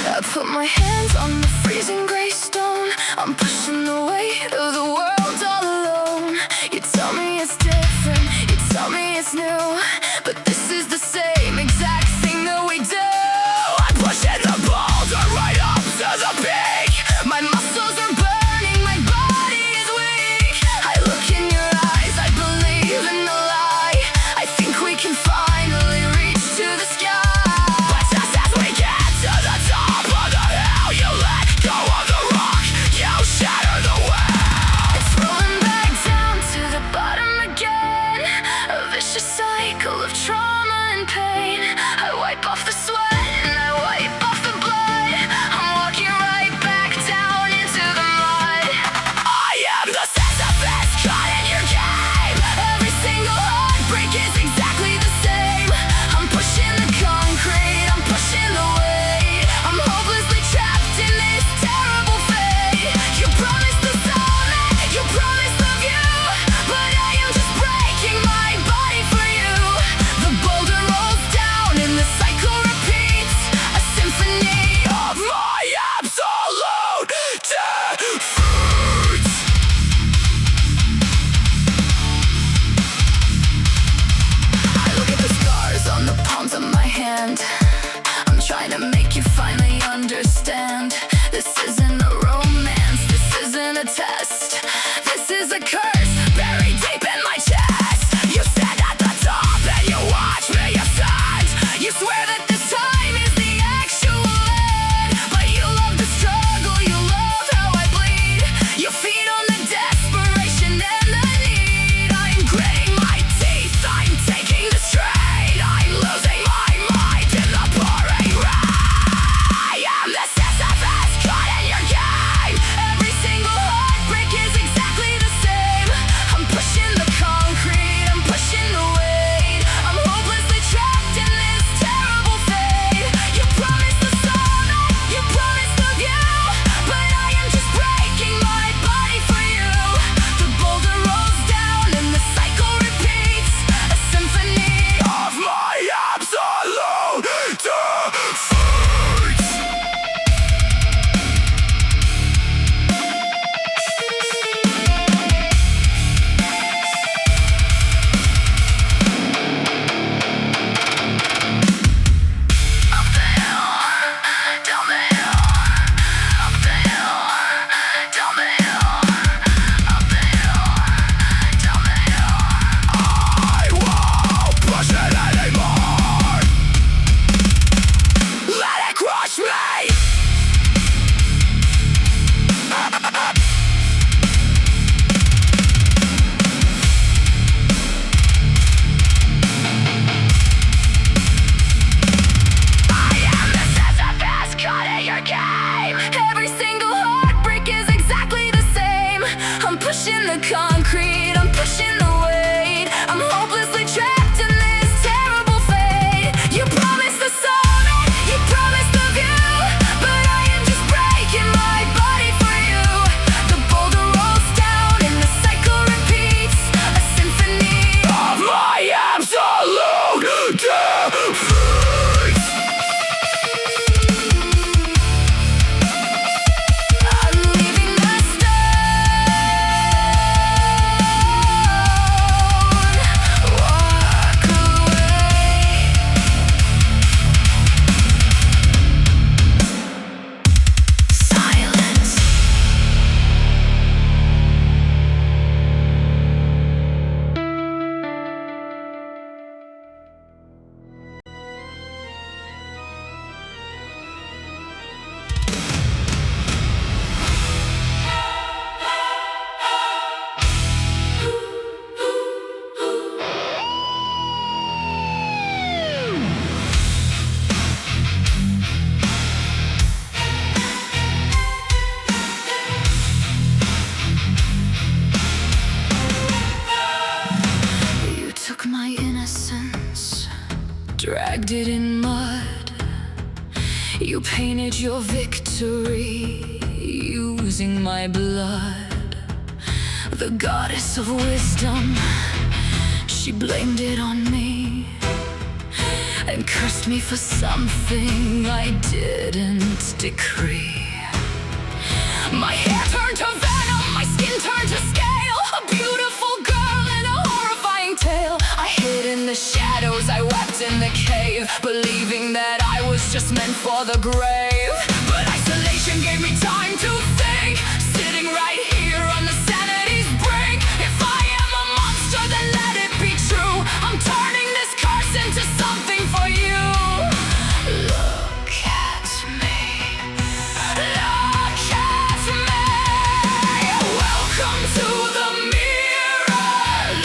I put my hands on the freezing gray stone. I'm pushing the weight of the world all alone. You tell me it's different, you tell me it's new, but this is the same exact thing that we do. I'm pushing the boulder right up to the peak. My muscles are burning, my body is weak. I look in your eyes, I believe in the lie. I think we can finally reach to the sky. But just as we get to the top of the hill, you let go of the rock, you shatter the world. It's rolling back down to the bottom again. A vicious cycle the test. This is a curse buried deep in my chest. You stand at the top and you watch me ascend. You swear that this time is the actual end, but you love the struggle, you love how I bleed. You feed on the desperation and the need. I'm gritting my teeth, I'm taking the strain. I'm losing my mind in the pouring rain. I am the Sisyphus caught in your game. Every single heartbreak is exactly the same. I'm pushing the concrete, I'm pushing the weight. I'm hopelessly trapped in this terrible fate. You promised the summit, you promised the view, but I am just breaking my body for you. The boulder rolls down and the cycle repeats. A symphony of my absolute defeat. Up the hill, down the hill. Up the hill, down the hill. Up the hill, down the hill. I won't push it anymore. Let it crush me. I am the Sisyphus caught in your game. Every single heartbreak is exactly the same. I'm pushing the concrete, I'm pushing the weight. I'm hopelessly trapped in this terrible fate. You promised the summit, you promised the view, but I am just breaking my body for you. The boulder rolls down and the cycle repeats. A symphony of my absolute defeat. I'm leaving the stone. Walk away. Silence. You took my innocence, dragged it in mud. You painted your victory using my blood. The goddess of wisdom, she blamed it on me and cursed me for something I didn't decree. My hair turned to venom, my skin turned to scale. A beautiful girl in a horrifying tale. I hid in the shadows, I wept in the cave, believing that I was just meant for the grave. But isolation gave me time to think, sitting right here on the sanity's brink. If I am a monster, then let it be true. I'm turning this curse into something for you. Look at me. Look at me. Welcome to the mirror.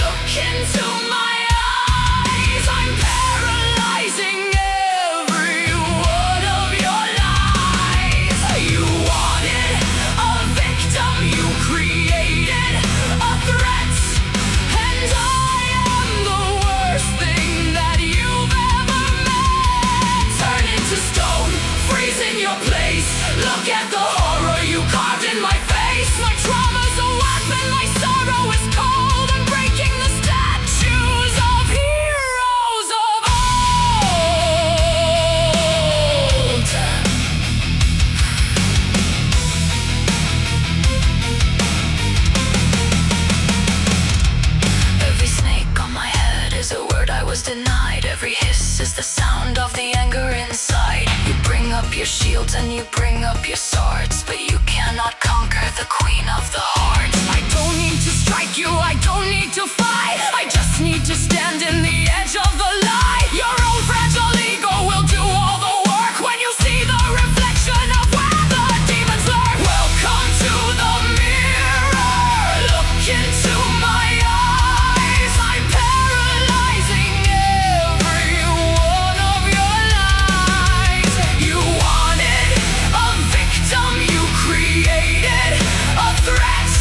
Look into my eyes. I'm paralyzing every one of your lies. You wanted a victim, you created a threat, and I am the worst thing that you've ever met. Turn into stone, freeze in your place. Look at the horror you carved in my face. My trauma's a weapon, my sorrow is cold. I'm breaking the statues of heroes of old. Every snake on my head is a word I was denied. Every hiss is the sound of the anger inside. You bring up your shields and you bring up your swords, but you cannot conquer the queen of the heart. I don't need to strike you, I don't need to fight. I just need to stand in the edge of the light. Your own fragile ego will do all the work when you see the reflection of where the demons lurk. Welcome to the mirror, look into my eyes. I'm paralyzing every one of your lies. You wanted a victim, you created a threat,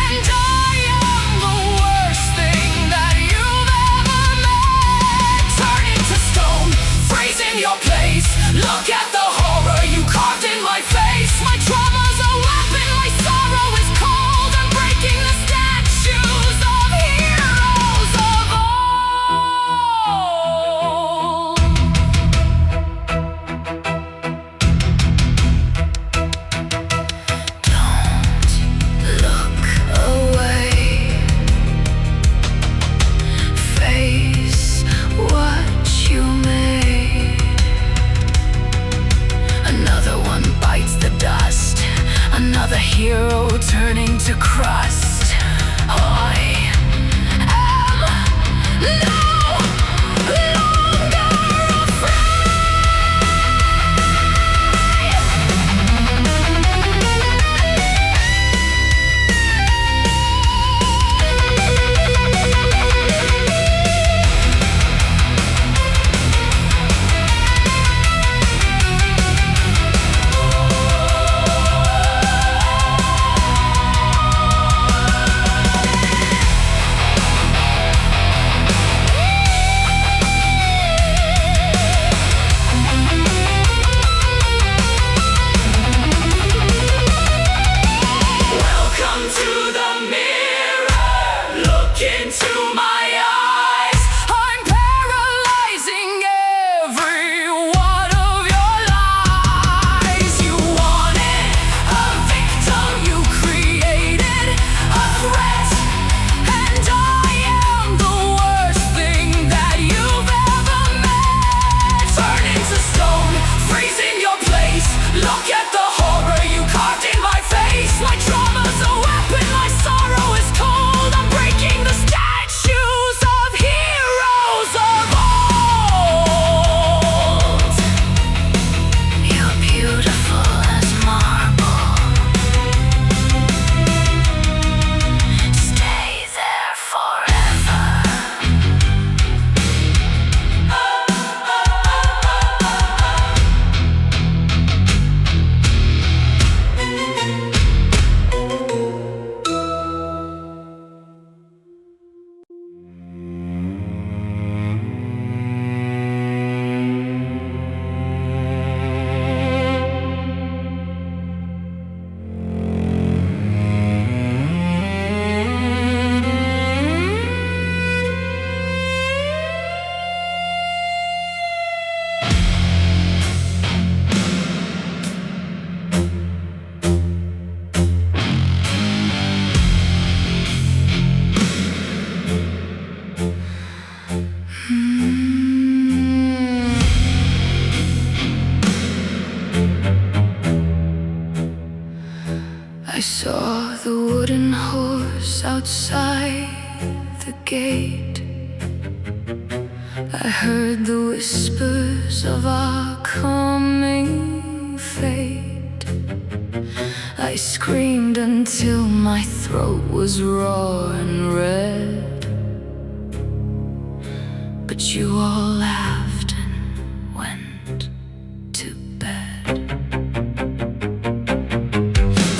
and I am the worst thing that you've ever met. Turn into stone, freeze in your place. Look at the horror you carved in my face. My trauma's a weapon, my sorrow is cold. I'm breaking the statues of heroes of old. Don't look away. Face what you made. Another one bites the dust. Another hero turning to crust. I am no longer Welcome to the mirror, look into my eyes. I'm paralyzing every one of your lies. You wanted a victim, you created a threat, and I am the worst thing that you've ever met. Turn into stone, freeze in your place. Look at the horror you carved in my face. My trauma's a weapon, my sorrow is cold. I'm breaking the statues of heroes of old. You're beautiful as marble. Stay there forever. I saw the wooden horse outside the gate. I heard the whispers of our coming fate. I screamed until my throat was raw and red, but you all laughed and went to bed.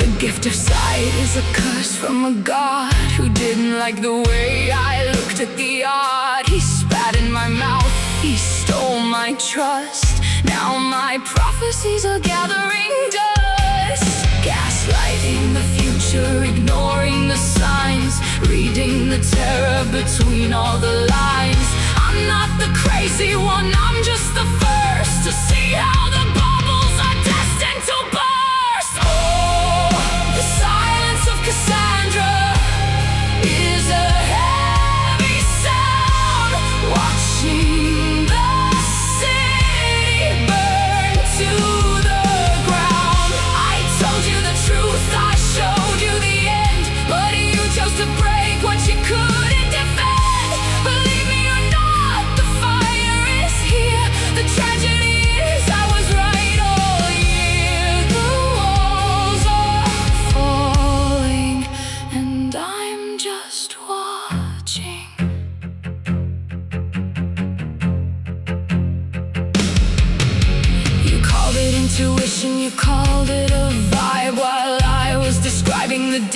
The gift of sight is a curse from a god who didn't like the way I looked at the art. He spat in my mouth, he stole my trust. Now my prophecies are gathering dust. Gaslighting the future, ignoring the signs, reading the terror between all the lines. I'm not the crazy one, I'm just the first to see how the bubbles are destined to burst. Oh, the silence of Cassandra is a heavy sound. Watching the city burn to the ground. I told you the truth, I showed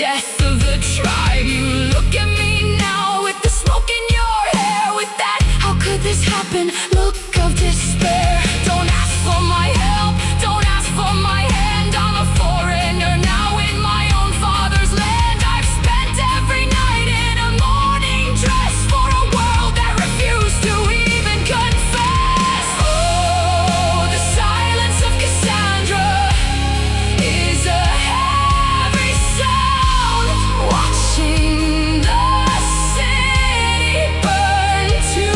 death of the tribe. You look at me now with the smoke in your hair. With that, how could this happen? Look of despair. Don't ask for my help, don't ask for my hand. I'm a foreigner now in my own father's land. I've spent every night in a morning dress for a world that refused to even confess. Oh, the silence of Cassandra is a heavy sound, watching the city burn to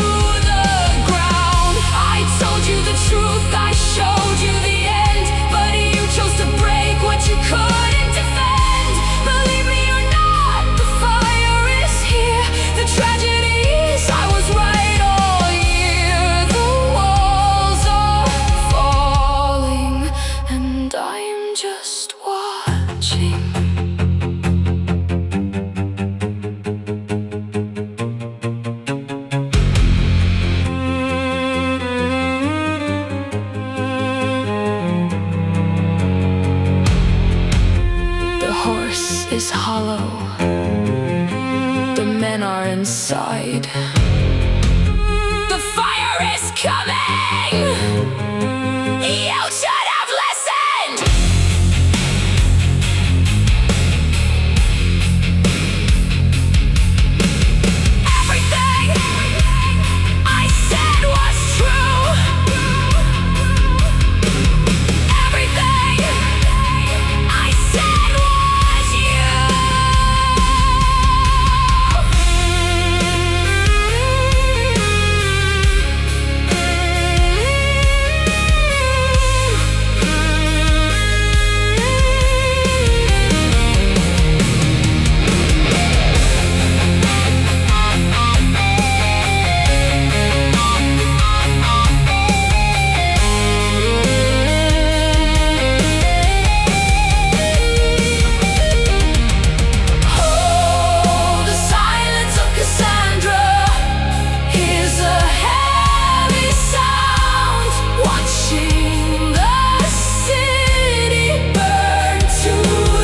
the ground. I told you the truth, I showed you the end, but you chose to break what you couldn't defend. Believe me or not, the fire is here. The tragedy is I was right all year. The walls are falling, and I'm just watching. The horse is hollow, the men are inside. The fire is coming! You should have listened! Everything I said was true. Everything I said was Oh, the silence of Cassandra is a heavy sound, watching the city burn to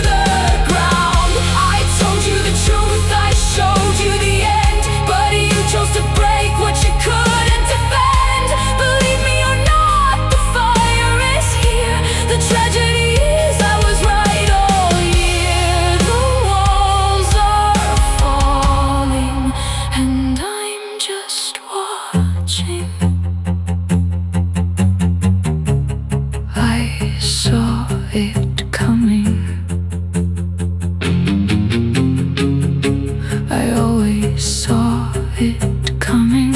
the ground. I told you the truth, I showed you the end, but you chose to break what you couldn't defend. Believe me or not, the fire is here. The tragedy is I was right all year. The walls are falling, and I'm just watching. I saw it coming. I always saw it coming.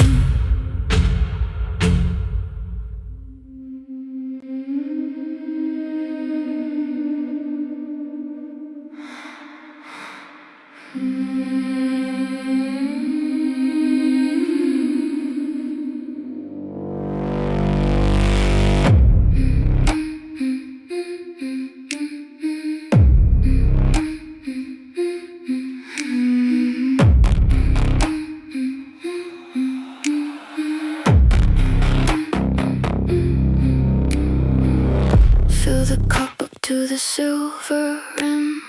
Fill the cup up to the silver rim.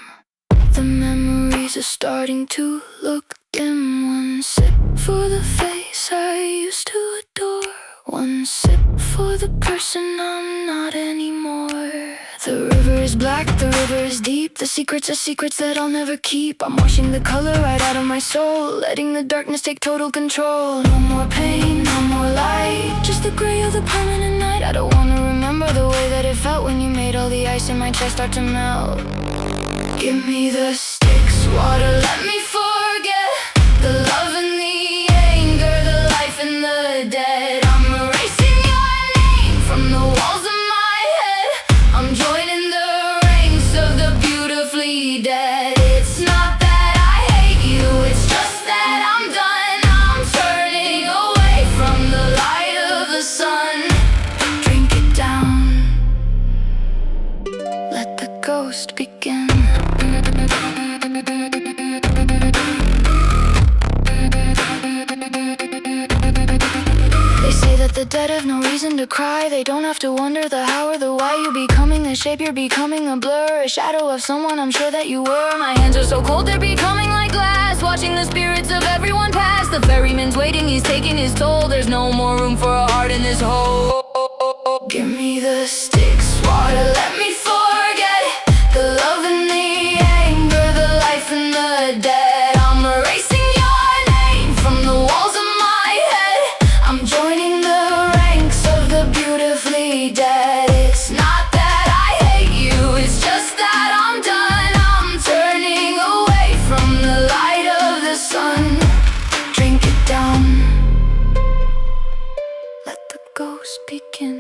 The memories are starting to look dim. One sip for the face I used to adore. One sip for the person I'm not anymore. The river is black, the river is deep. The secrets are secrets that I'll never keep. I'm washing the color right out of my soul, letting the darkness take total control. No more pain, no more light, just the gray of the permanent night. I don't wanna remember the way that it felt when you made all the ice in my chest start to melt. Give me the Styx water, let me forget the love and the anger, the life and the dead. I'm erasing your name from the walls of my head. I'm joining the ranks of the beautifully dead. It's not that I hate you, it's just that I'm done. I'm turning away from the light of the sun. Drink it down, let the ghost begin. The dead have no reason to cry. They don't have to wonder the how or the why. You're becoming a shape, you're becoming a blur, a shadow of someone I'm sure that you were. My hands are so cold, they're becoming like glass, watching the spirits of everyone pass. The ferryman's waiting, he's taking his toll. There's no more room for a heart in this hole. Give me the Styx water, let me forget the love and the anger, the life and the dead. I'm erasing your name from the walls of my head. I'm joining the ranks of the beautifully dead. It's not that I hate you, it's just that I'm done. I'm turning away from the light of the sun. Drink it down, let the ghost begin.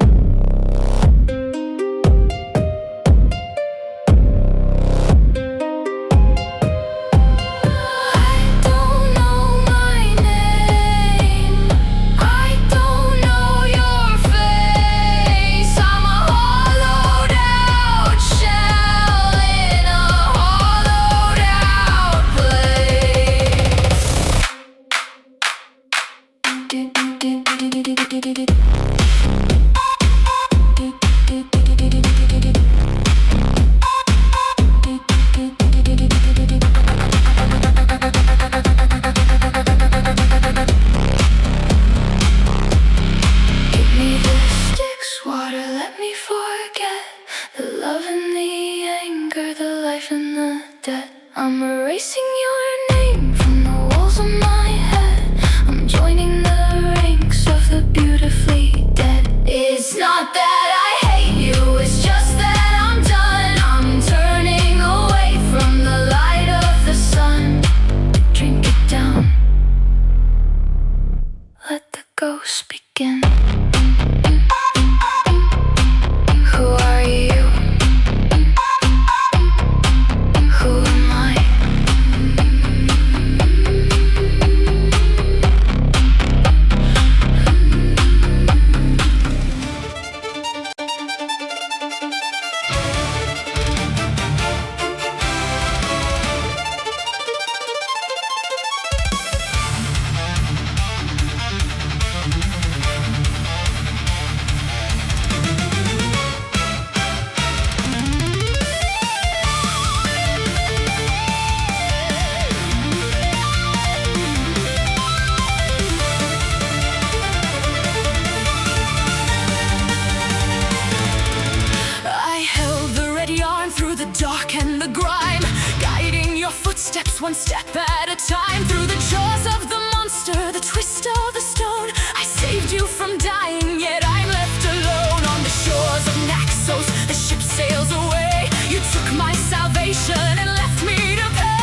I'm erasing your name from the walls of my head. I'm joining the ranks of the beautifully dead. It's not that I hate you, it's just that I'm done. I'm turning away from the light of the sun. Drink it down, let the ghosts begin. Who are you? One step at a time, through the jaws of the monster, the twist of the stone. I saved you from dying, yet I'm left alone on the shores of Naxos. The ship sails away. You took my salvation and left me to pay.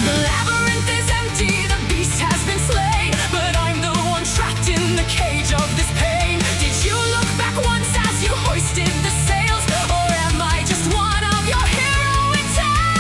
The labyrinth is empty, the beast has been slain, but I'm the one trapped in the cage of this pain. Did you look back once as you hoisted the sails, or am I just one of your heroic tales?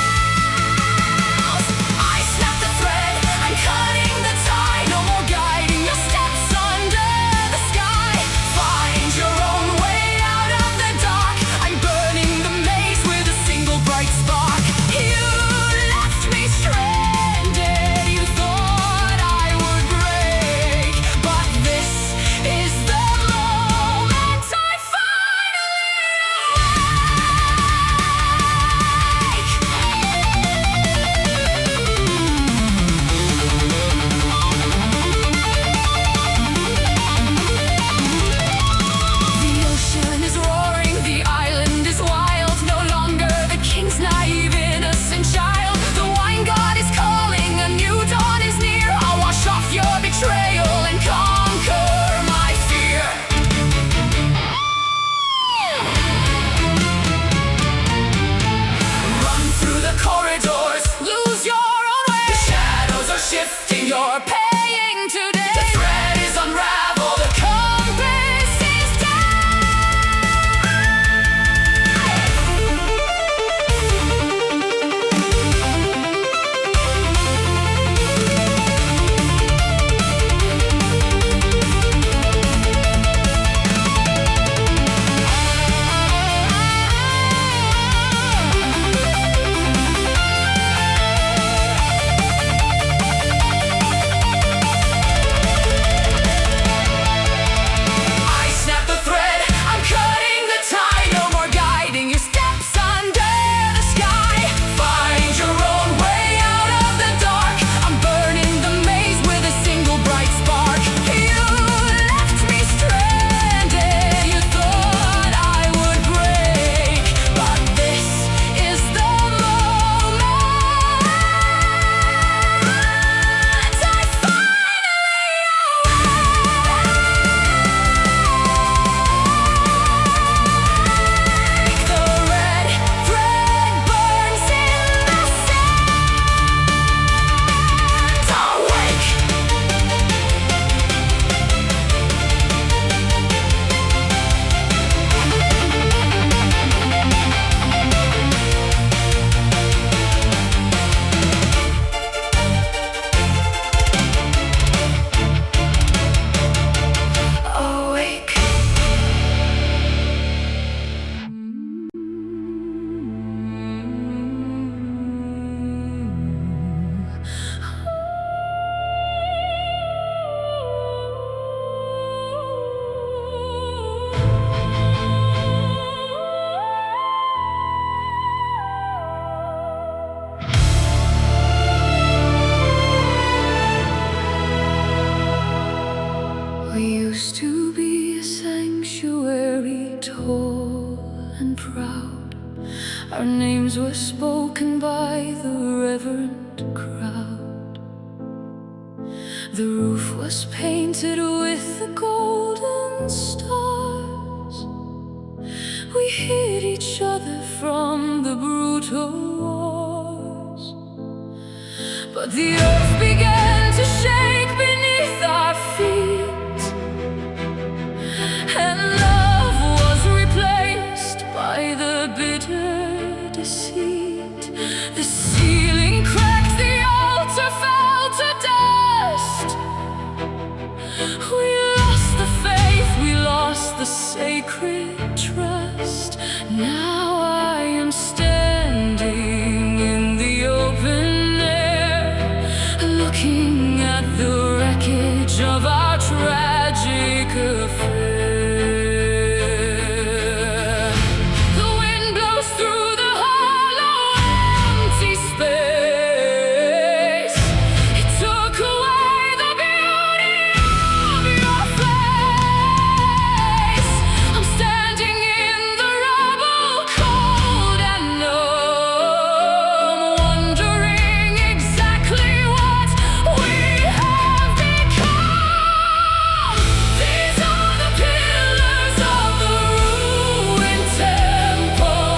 and proud. Our names were spoken by the reverent crowd. The roof was painted with the golden stars. We hid each other from the brutal wars. But the earth began to shake beneath our feet, and love was replaced by the bitter deceit. The ceiling cracked, the altar fell to dust. We lost the faith, we lost the sacred trust. Now I am standing in the open air, looking at the wreckage of our tragic affair. The wind blows through the hollow, empty space. It took away the beauty of your face. I'm standing in the rubble, cold and numb, wondering exactly what we have become. These are the pillars of the ruined temple,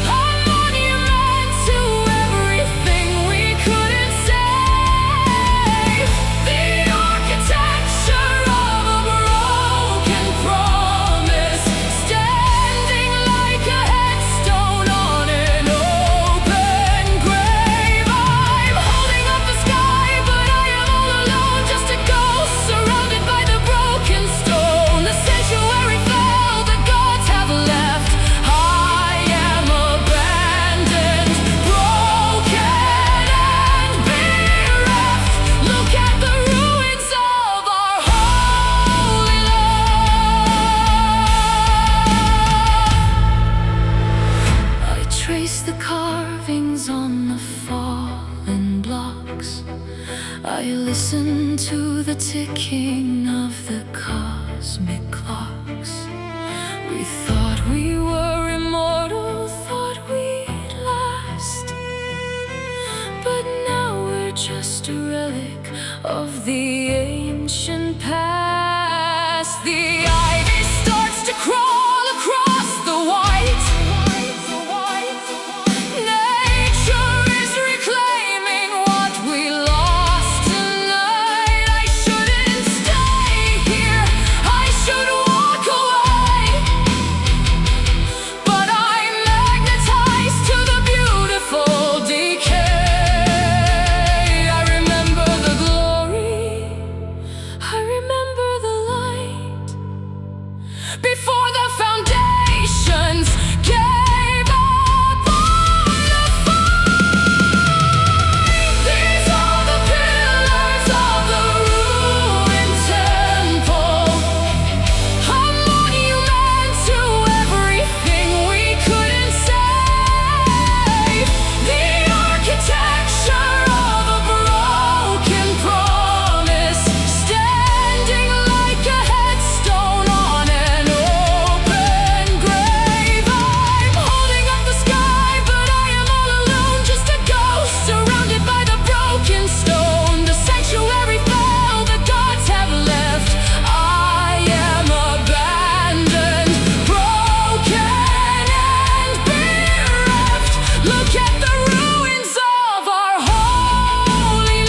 a monument to everything we couldn't save. The architecture of a broken promise, standing like a headstone on an open grave. I'm holding up the sky, but I am all alone, just a ghost surrounded by the broken stone. The sanctuary fell, the gods have left. I am abandoned, broken and bereft. Look at the ruins of our holy love. I trace the carvings on the fallen blocks. I listen to the ticking of the cosmic clocks. We thought we were immortal, thought we'd last, but now we're just a relic of the ancient past. The ivy starts to crawl across the white. Nature is reclaiming what we lost tonight. I shouldn't stay here, I should walk away, but I'm magnetized to the beautiful decay. I remember the glory, I remember the light, before the foundations gave up on the fight. These are the pillars of the ruined temple, a monument to everything we couldn't save. The architecture of a broken promise, standing like a headstone on an open grave. I'm holding up the sky, but I am all alone, just a ghost surrounded by the broken stone. The sanctuary fell, the gods have left. I am abandoned, broken and bereft. Look at the ruins of our holy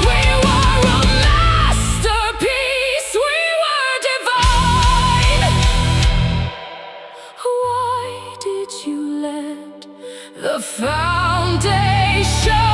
We were a masterpiece, we were divine. Why did you let the foundation